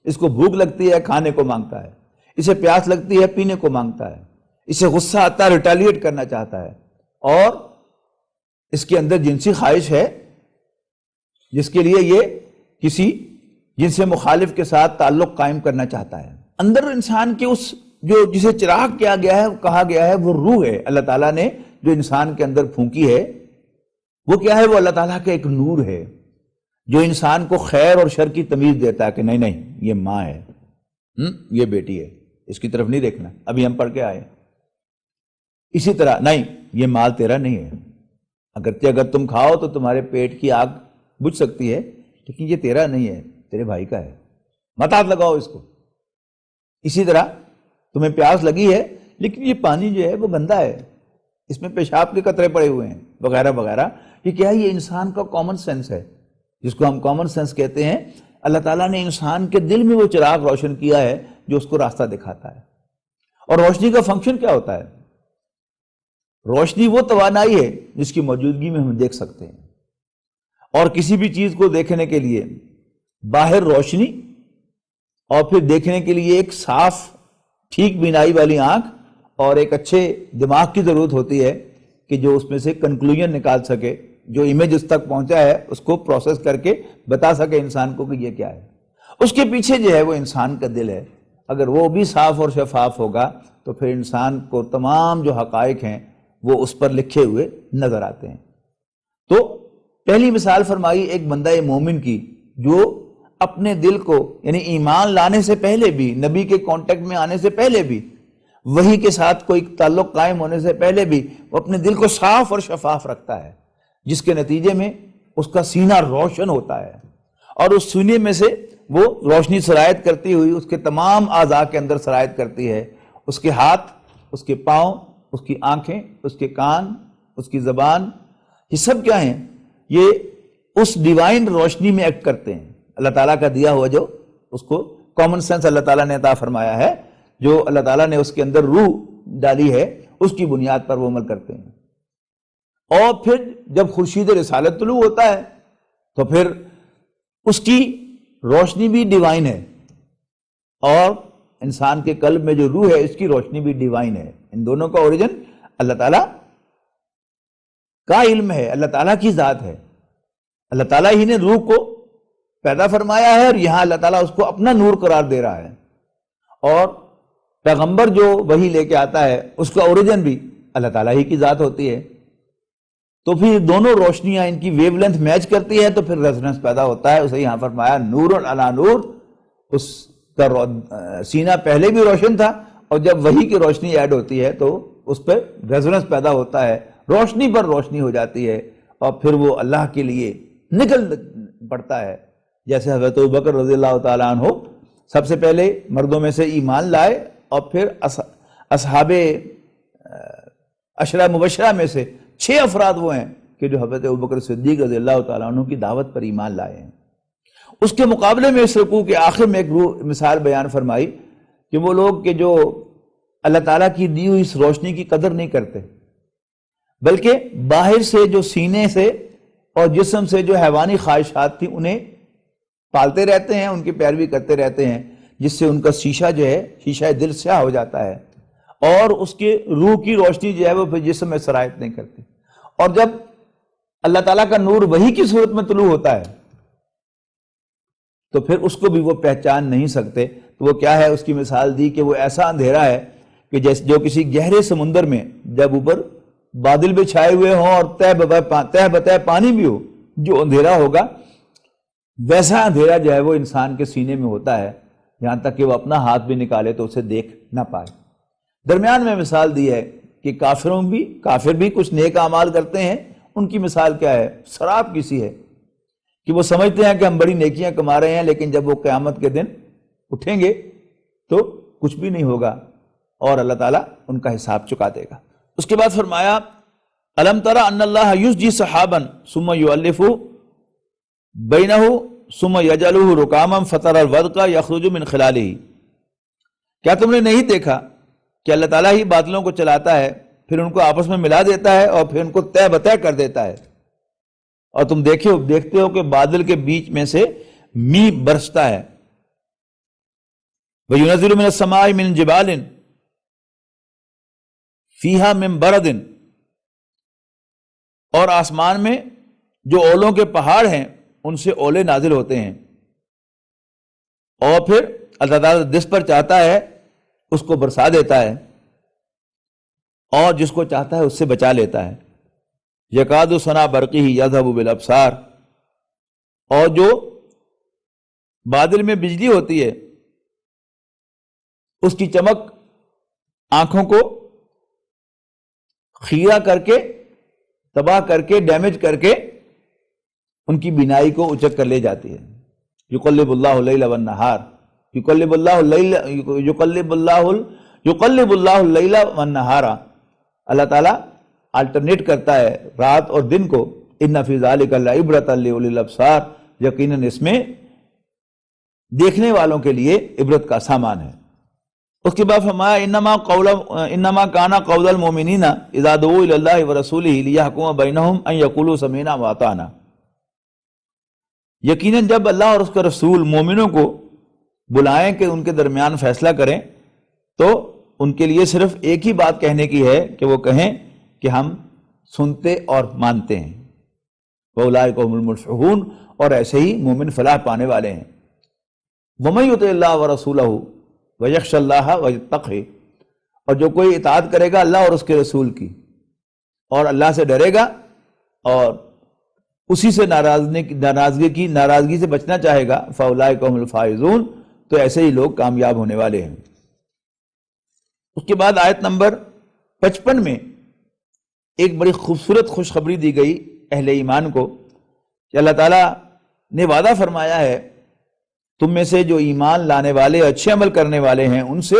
اس کو بھوک لگتی ہے، کھانے کو مانگتا ہے، اسے پیاس لگتی ہے، پینے کو مانگتا ہے، اسے غصہ آتا ہے، ریٹیلیٹ کرنا چاہتا ہے، اور اس کے اندر جنسی خواہش ہے جس کے لیے یہ کسی جنس مخالف کے ساتھ تعلق قائم کرنا چاہتا ہے۔ اندر انسان کے اس جو جسے چراغ کیا گیا ہے، کہا گیا ہے، وہ روح ہے اللہ تعالیٰ نے جو انسان کے اندر پھونکی ہے، وہ کیا ہے؟ وہ اللہ تعالیٰ کا ایک نور ہے جو انسان کو خیر اور شر کی تمیز دیتا ہے کہ نہیں نہیں یہ ماں ہے، یہ بیٹی ہے، اس کی طرف نہیں دیکھنا، ابھی ہم پڑھ کے آئے۔ اسی طرح نہیں، یہ مال تیرا نہیں ہے، اگر تم کھاؤ تو تمہارے پیٹ کی آگ بجھ سکتی ہے، لیکن یہ تیرا نہیں ہے، تیرے بھائی کا ہے، مت ہاتھ لگاؤ اس کو۔ اسی طرح تمہیں پیاس لگی ہے لیکن یہ پانی جو ہے وہ گندا ہے، اس میں پیشاب کے قطرے پڑے ہوئے ہیں، وغیرہ وغیرہ۔ یہ کیا ہے؟ یہ انسان کا کامن سینس ہے، جس کو ہم کامن سینس کہتے ہیں۔ اللہ تعالیٰ نے انسان کے دل میں وہ چراغ روشن کیا ہے جو اس کو راستہ دکھاتا ہے۔ اور روشنی کا فنکشن کیا ہوتا ہے؟ روشنی وہ توانائی ہے جس کی موجودگی میں ہم دیکھ سکتے ہیں، اور کسی بھی چیز کو دیکھنے کے لیے باہر روشنی اور پھر دیکھنے کے لیے ایک صاف ٹھیک بینائی والی آنکھ اور ایک اچھے دماغ کی ضرورت ہوتی ہے کہ جو اس میں سے کنکلوژن نکال سکے، جو امیج اس تک پہنچا ہے اس کو پروسیس کر کے بتا سکے انسان کو کہ یہ کیا ہے۔ اس کے پیچھے جو ہے وہ انسان کا دل ہے، اگر وہ بھی صاف اور شفاف ہوگا تو پھر انسان کو تمام جو حقائق ہیں وہ اس پر لکھے ہوئے نظر آتے ہیں۔ تو پہلی مثال فرمائی ایک بندہ مومن کی جو اپنے دل کو، یعنی ایمان لانے سے پہلے بھی، نبی کے کانٹیکٹ میں آنے سے پہلے بھی، وحی کے ساتھ کوئی تعلق قائم ہونے سے پہلے بھی وہ اپنے دل کو صاف اور شفاف رکھتا ہے، جس کے نتیجے میں اس کا سینہ روشن ہوتا ہے، اور اس سینے میں سے وہ روشنی سرایت کرتی ہوئی اس کے تمام اعضاء کے اندر سرایت کرتی ہے، اس کے ہاتھ، اس کے پاؤں، اس کی آنکھیں، اس کے کان، اس کی زبان، یہ سب کیا ہیں؟ یہ اس ڈیوائن روشنی میں ایکٹ کرتے ہیں، اللہ تعالیٰ کا دیا ہوا جو اس کو کامن سینس اللہ تعالیٰ نے عطا فرمایا ہے، جو اللہ تعالیٰ نے اس کے اندر روح ڈالی ہے، اس کی بنیاد پر وہ عمل کرتے ہیں۔ اور پھر جب خورشید رسالت طلوع ہوتا ہے تو پھر اس کی روشنی بھی ڈیوائن ہے، اور انسان کے قلب میں جو روح ہے اس کی روشنی بھی ڈیوائن ہے۔ ان دونوں کا اوریجن اللہ تعالیٰ کا علم ہے، اللہ تعالیٰ کی ذات ہے، اللہ تعالیٰ ہی نے روح کو پیدا فرمایا ہے، اور یہاں اللہ تعالیٰ اس کو اپنا نور قرار دے رہا ہے۔ اور پیغمبر جو وحی لے کے آتا ہے اس کا اوریجن بھی اللہ تعالیٰ ہی کی ذات ہوتی ہے۔ تو پھر دونوں روشنیاں ان کی ویو لینتھ میچ کرتی ہے تو پھر ریزوننس پیدا ہوتا ہے۔ اسے یہاں فرمایا نور علی نور، اس کا سینہ پہلے بھی روشن تھا، اور جب وحی کی روشنی ایڈ ہوتی ہے تو اس پہ ریزوننس پیدا ہوتا ہے، روشنی پر روشنی ہو جاتی ہے، اور پھر وہ اللہ کے لیے نکل پڑتا ہے۔ جیسے حضرت ابوبکر رضی اللہ تعالیٰ عنہ سب سے پہلے مردوں میں سے ایمان لائے، اور پھر اصحاب عشرہ مبشرہ میں سے 6 افراد وہ ہیں کہ جو حضرت ابوبکر صدیق رضی اللہ تعالیٰ عنہ کی دعوت پر ایمان لائے ہیں۔ اس کے مقابلے میں اس رکوع کے آخر میں ایک مثال بیان فرمائی کہ وہ لوگ کہ جو اللہ تعالیٰ کی دی ہوئی اس روشنی کی قدر نہیں کرتے، بلکہ باہر سے جو سینے سے اور جسم سے جو حیوانی خواہشات تھی انہیں پالتے رہتے ہیں، ان کی پیروی کرتے رہتے ہیں، جس سے ان کا شیشہ جو ہے، شیشہ دل سیاہ ہو جاتا ہے، اور اس کے روح کی روشنی جو ہے وہ پھر جسم میں سرایت نہیں کرتی۔ اور جب اللہ تعالیٰ کا نور وحی کی صورت میں طلوع ہوتا ہے تو پھر اس کو بھی وہ پہچان نہیں سکتے۔ تو وہ کیا ہے؟ اس کی مثال دی کہ وہ ایسا اندھیرا ہے کہ جیسے جو کسی گہرے سمندر میں جب اوپر بادل بھی چھائے ہوئے ہوں اور تہ بتہ پانی بھی ہو، جو اندھیرا ہوگا ویسا اندھیرا جو ہے وہ انسان کے سینے میں ہوتا ہے، یہاں تک کہ وہ اپنا ہاتھ بھی نکالے تو اسے دیکھ نہ پائے۔ درمیان میں مثال دی ہے کہ کافر بھی کچھ نیک اعمال کرتے ہیں، ان کی مثال کیا ہے؟ سراب کی سی ہے کہ وہ سمجھتے ہیں کہ ہم بڑی نیکیاں کما رہے ہیں، لیکن جب وہ قیامت کے دن اٹھیں گے تو کچھ بھی نہیں ہوگا، اور اللہ تعالیٰ ان کا حساب چکا دے گا۔ اس کے بعد فرمایا الم تری ان اللہ یسجی سحابا ثم یؤلف بینہ ثم یجعلہ رکاما فتری الودق یخرج من خلالہ، کیا تم نے نہیں دیکھا کہ اللہ تعالیٰ ہی بادلوں کو چلاتا ہے، پھر ان کو آپس میں ملا دیتا ہے اور پھر ان کو تہ بتہ کر دیتا ہے، اور تم دیکھتے ہو کہ بادل کے بیچ میں سے می برستا ہے۔ وَيُنَزِّلُ مِنَ السَّمَاءِ مِن جِبَالٍ فِيهَا مِن بَرَدٍ، اور آسمان میں جو اولوں کے پہاڑ ہیں ان سے اولے نازل ہوتے ہیں، اور پھر اللہ تعالیٰ جس پر چاہتا ہے اس کو برسا دیتا ہے، اور جس کو چاہتا ہے اس سے بچا لیتا ہے۔ یکاد سنا برقی یذہب بالابصار، اور جو بادل میں بجلی ہوتی ہے اس کی چمک آنکھوں کو خیرہ کر کے، تباہ کر کے، ڈیمیج کر کے ان کی بینائی کو اچک کر لے جاتی ہے۔ یقلب اللہ اللیل والنہار، یقلب اللہ اللیل والنہار، اللہ تعالیٰ الٹرنیٹ کرتا ہے رات اور دن کو۔ ان فی ذلک لعبرۃ لأولی الابصار، یقیناً اس میں دیکھنے والوں کے لیے عبرت کا سامان ہے۔ اس کے بعد فرمایا انما کان قول المؤمنین اذا دعوا الی اللہ ورسولہ لیحکم بینہم ان یقولوا سمعنا واطعنا، یقیناً جب اللہ اور اس کا رسول مومنوں کو بلائیں کہ ان کے درمیان فیصلہ کریں تو ان کے لیے صرف ایک ہی بات کہنے کی ہے کہ وہ کہیں کہ ہم سنتے اور مانتے ہیں۔ وَأُولَٰئِکَ هُمُ الْمُفْلِحُونَ، اور ایسے ہی مومن فلاح پانے والے ہیں۔ وَمَن يُطِعِ اللَّهَ وَرَسُولَهُ وَيَخْشَ اللَّهَ وَيَتَّقْهِ، اور جو کوئی اطاعت کرے گا اللہ اور اس کے رسول کی اور اللہ سے ڈرے گا اور اسی سے ناراضگی سے بچنا چاہے گا، فَأُولَٰئِکَ هُمُ الْفَائِزُونَ، تو ایسے ہی لوگ کامیاب ہونے والے ہیں۔ اس کے بعد آیت نمبر 55 میں ایک بڑی خوبصورت خوشخبری دی گئی اہل ایمان کو کہ اللہ تعالیٰ نے وعدہ فرمایا ہے تم میں سے جو ایمان لانے والے اچھے عمل کرنے والے ہیں ان سے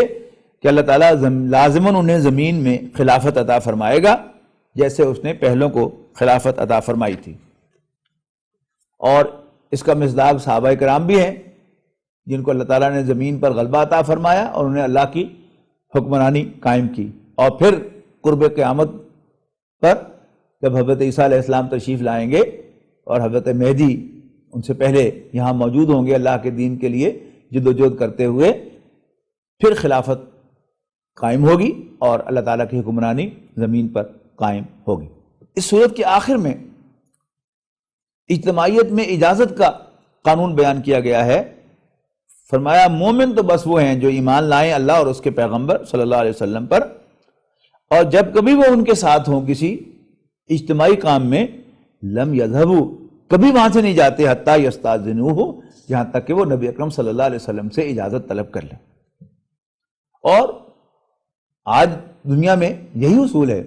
کہ اللہ تعالیٰ لازماً انہیں زمین میں خلافت عطا فرمائے گا جیسے اس نے پہلوں کو خلافت عطا فرمائی تھی۔ اور اس کا مصداق صحابہ کرام بھی ہیں جن کو اللہ تعالیٰ نے زمین پر غلبہ عطا فرمایا اور انہیں اللہ کی حکمرانی قائم کی۔ اور پھر قرب قیامت پر جب حضرت عیسیٰ علیہ السلام تشریف لائیں گے اور حضرت مہدی ان سے پہلے یہاں موجود ہوں گے اللہ کے دین کے لیے جد و جہد کرتے ہوئے، پھر خلافت قائم ہوگی اور اللہ تعالیٰ کی حکمرانی زمین پر قائم ہوگی۔ اس صورت کے آخر میں اجتماعیت میں اجازت کا قانون بیان کیا گیا ہے۔ فرمایا مومن تو بس وہ ہیں جو ایمان لائیں اللہ اور اس کے پیغمبر صلی اللہ علیہ وسلم پر، اور جب کبھی وہ ان کے ساتھ ہوں کسی اجتماعی کام میں، لم یذہبوا، کبھی وہاں سے نہیں جاتے، حتیٰ یستاذنوہ، یہاں تک کہ وہ نبی اکرم صلی اللہ علیہ وسلم سے اجازت طلب کر لیں۔ اور آج دنیا میں یہی اصول ہے،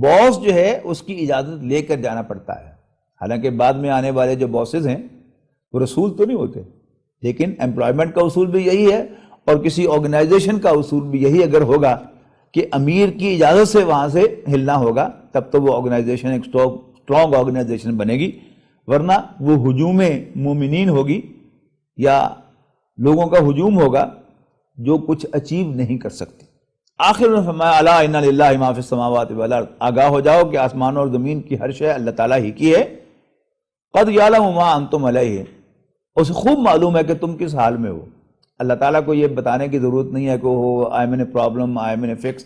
باس جو ہے اس کی اجازت لے کر جانا پڑتا ہے۔ حالانکہ بعد میں آنے والے جو باسز ہیں وہ رسول تو نہیں ہوتے، لیکن امپلائمنٹ کا اصول بھی یہی ہے اور کسی آرگنائزیشن کا اصول بھی یہی اگر ہوگا کہ امیر کی اجازت سے وہاں سے ہلنا ہوگا تب تو وہ آرگنائزیشن ایک اسٹرانگ آرگنائزیشن بنے گی، ورنہ وہ ہجوم مومنین ہوگی یا لوگوں کا ہجوم ہوگا جو کچھ اچیو نہیں کر سکتے۔ آخر میں فرمایا الا ان للہ ما فی السماوات والارض، آگاہ ہو جاؤ کہ آسمانوں اور زمین کی ہر شے اللہ تعالیٰ ہی کی ہے۔ قد یعلم ما انتم علیہ، اسے خوب معلوم ہے کہ تم کس حال میں ہو۔ اللہ تعالیٰ کو یہ بتانے کی ضرورت نہیں ہے کہ وہ I am in problem, I am in fix,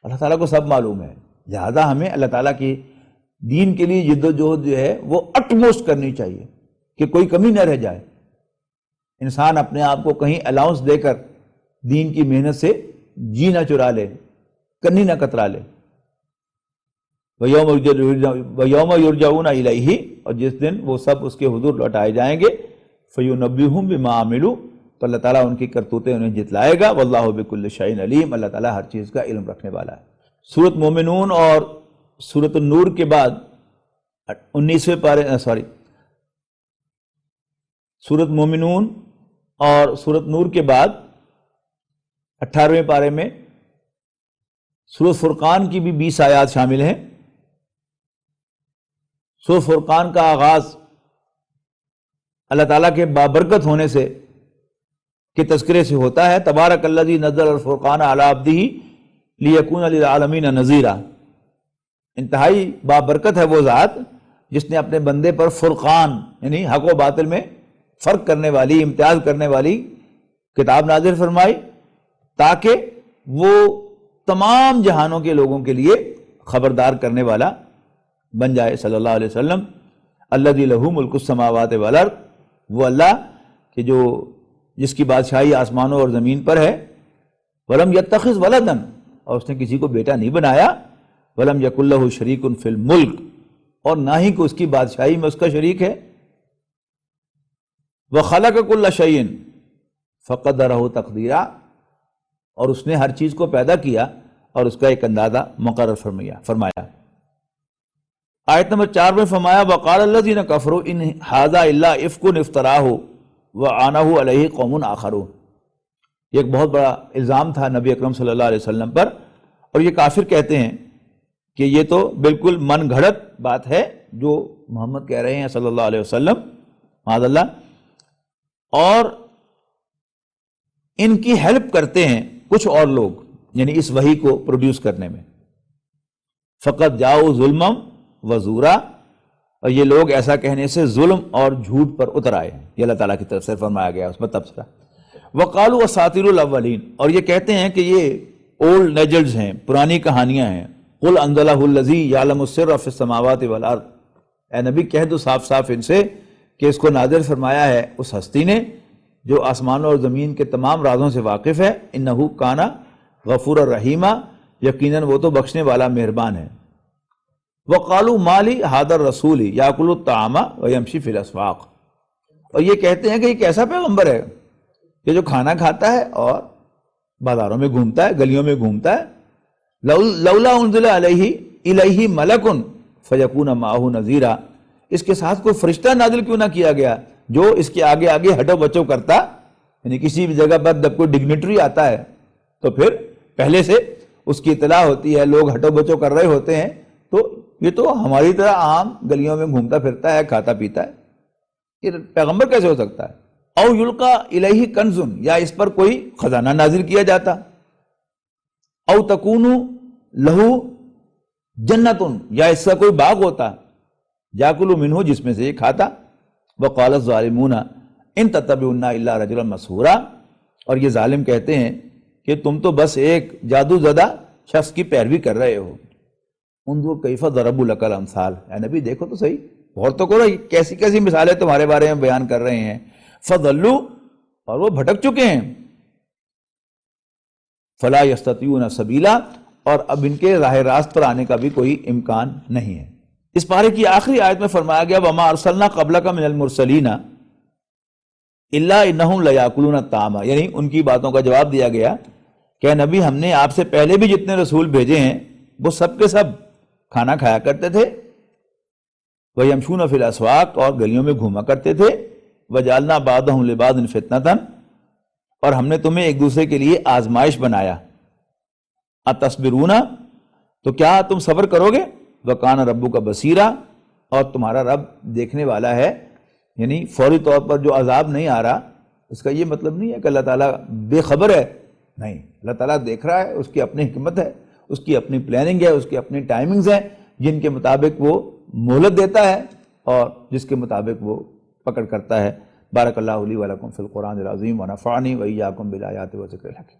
اللہ تعالیٰ کو سب معلوم ہے۔ لہذا ہمیں اللہ تعالیٰ کی دین کے لیے جد و جہد جو ہے وہ اٹموسٹ کرنی چاہیے کہ کوئی کمی نہ رہ جائے۔ انسان اپنے آپ کو کہیں الاؤنس دے کر دین کی محنت سے جی نہ چرا لے، کنی نہ کترا لے۔ وَيَوْمَ يُرْجَعُونَ إِلَيْهِ، اور جس دن وہ سب اس کے حضور لوٹائے جائیں گے، فَيُنَبِّئُهُم بِمَا عَمِلُوا، تو اللہ تعالیٰ ان کی کرتوتیں انہیں جتلائے گا۔ وَاللَّهُ بِكُلِّ شَيْءٍ عَلِيمٌ، اللہ تعالیٰ ہر چیز کا علم رکھنے والا ہے۔ سورۃ مومنون اور سورۃ النور کے بعد 19ویں پارے سورۃ مومنون اور سورۃ نور کے بعد 18ویں پارے میں سورۃ فرقان کی بھی 20 آیات شامل ہیں۔ سورۃ فرقان کا آغاز اللہ تعالیٰ کے بابرکت ہونے سے کے تذکرے سے ہوتا ہے۔ تبارک الذی نزل الفرقان علی عبدہ لیکون للعالمین نذیرا، انتہائی بابرکت ہے وہ ذات جس نے اپنے بندے پر فرقان یعنی حق و باطل میں فرق کرنے والی، امتیاز کرنے والی کتاب نازل فرمائی تاکہ وہ تمام جہانوں کے لوگوں کے لیے خبردار کرنے والا بن جائے صلی اللہ علیہ وسلم۔ الذی لہ ملک السماوات والارض، وہ اللہ کہ جس کی بادشاہی آسمانوں اور زمین پر ہے۔ ولم یتخذ ولدا، اور اس نے کسی کو بیٹا نہیں بنایا۔ ولم یکن لہ شریک فی الملک، اور نہ ہی کوئی اس کی بادشاہی میں اس کا شریک ہے۔ وَخَلَقَ كُلَّ شَيْءٍ فَقَدَّرَهُ تَقْدِيرًا، اور اس نے ہر چیز کو پیدا کیا اور اس کا ایک اندازہ مقرر فرمایا۔ آیت نمبر 4 میں فرمایا وَقَالَ الَّذِينَ كَفَرُوا إِنْ هَذَا إِلَّا إِفْكٌ افْتَرَاهُ وَعَانَهُ عَلَيْهِ قَوْمٌ آخَرُونَ، یہ ایک بہت بڑا الزام تھا نبی اکرم صلی اللہ علیہ وسلم پر، اور یہ کافر کہتے ہیں کہ یہ تو بالکل من گھڑت بات ہے جو محمد کہہ رہے ہیں صلی اللہ علیہ وسلم، معاذ اللہ، اور ان کی ہیلپ کرتے ہیں کچھ اور لوگ، یعنی اس وحی کو پروڈیوس کرنے میں۔ فقط جاؤ ظلمم وزورا، اور یہ لوگ ایسا کہنے سے ظلم اور جھوٹ پر اتر آئے ہیں، یہ اللہ تعالیٰ کی طرف سے فرمایا گیا، اس میں تبصرہ۔ وقالوا اساطیر الاولین، اور یہ کہتے ہیں کہ یہ اولڈ لیجنڈز ہیں، پرانی کہانیاں ہیں۔ قل انزلہ الذی یعلم السر فی السماوات والارض، اے نبی کہہ دو صاف صاف ان سے کہ اس کو نازل فرمایا ہے اس ہستی نے جو آسمانوں اور زمین کے تمام رازوں سے واقف ہے۔ انہ کان غفور الرحیمہ، یقیناً وہ تو بخشنے والا مہربان ہے۔ وقالوا ما لی ھذا الرسول یاکل الطعام ویمشی فی الاسواق، اور یہ کہتے ہیں کہ یہ کیسا پیغمبر ہے کہ جو کھانا کھاتا ہے اور بازاروں میں گھومتا ہے، گلیوں میں گھومتا ہے۔ لولا انزل علیہ الیہ ملک فیکون معہ نذیرا، اس کے ساتھ کوئی فرشتہ نازل کیوں نہ کیا گیا جو اس کے آگے آگے ہٹو بچو کرتا، یعنی کسی بھی جگہ پر جب کوئی ڈگنیٹری آتا ہے تو پھر پہلے سے اس کی اطلاع ہوتی ہے، لوگ ہٹو بچو کر رہے ہوتے ہیں، تو یہ تو ہماری طرح عام گلیوں میں گھومتا پھرتا ہے، کھاتا پیتا ہے، یہ پیغمبر کیسے ہو سکتا ہے؟ او یلقا الیہ کنز، یا اس پر کوئی خزانہ نازل کیا جاتا، او تکون لہو جنت، یا اس کا کوئی باغ ہوتا، یاکل منہ، جس میں سے یہ کھاتا۔ وقال الظالمون ان تتبعون الا رجلا مسحورا، اور یہ ظالم کہتے ہیں کہ تم تو بس ایک جادو زدہ شخص کی پیروی کر رہے ہو۔ انظر کیف ضربوا لک الامثال، اے نبی دیکھو تو صحیح، غور تو کرو، کیسی کیسی مثالیں تمہارے بارے میں بیان کر رہے ہیں۔ فضلوا، اور وہ بھٹک چکے ہیں۔ فلا یستطیعون سبیلا، اور اب ان کے راہ راست پر آنے کا بھی کوئی امکان نہیں ہے۔ اس پارے کی آخری آیت میں فرمایا گیا وما ارسلنا قبلک من المرسلین الا انہم لیاکلون الطعام، یعنی ان کی باتوں کا جواب دیا گیا کہ نبی ہم نے آپ سے پہلے بھی جتنے رسول بھیجے ہیں وہ سب کے سب کھانا کھایا کرتے تھے۔ ویمشون فی الاسواق، اور گلیوں میں گھوما کرتے تھے۔ وجعلنا بعضهم لبعض فتنة، اور ہم نے تمہیں ایک دوسرے کے لیے آزمائش بنایا۔ اتصبرون، تو کیا تم صبر کرو گے؟ وکان ربک بصیرا، اور تمہارا رب دیکھنے والا ہے، یعنی فوری طور پر جو عذاب نہیں آ رہا اس کا یہ مطلب نہیں ہے کہ اللہ تعالیٰ بے خبر ہے، نہیں، اللہ تعالیٰ دیکھ رہا ہے، اس کی اپنی حکمت ہے، اس کی اپنی پلاننگ ہے، اس کی اپنی ٹائمنگز ہیں جن کے مطابق وہ مہلت دیتا ہے اور جس کے مطابق وہ پکڑ کرتا ہے۔ بارک اللہ لی ولکم فی القرآن العظیم ونفعنی وإیاکم بالآیات والذکر الحکیم۔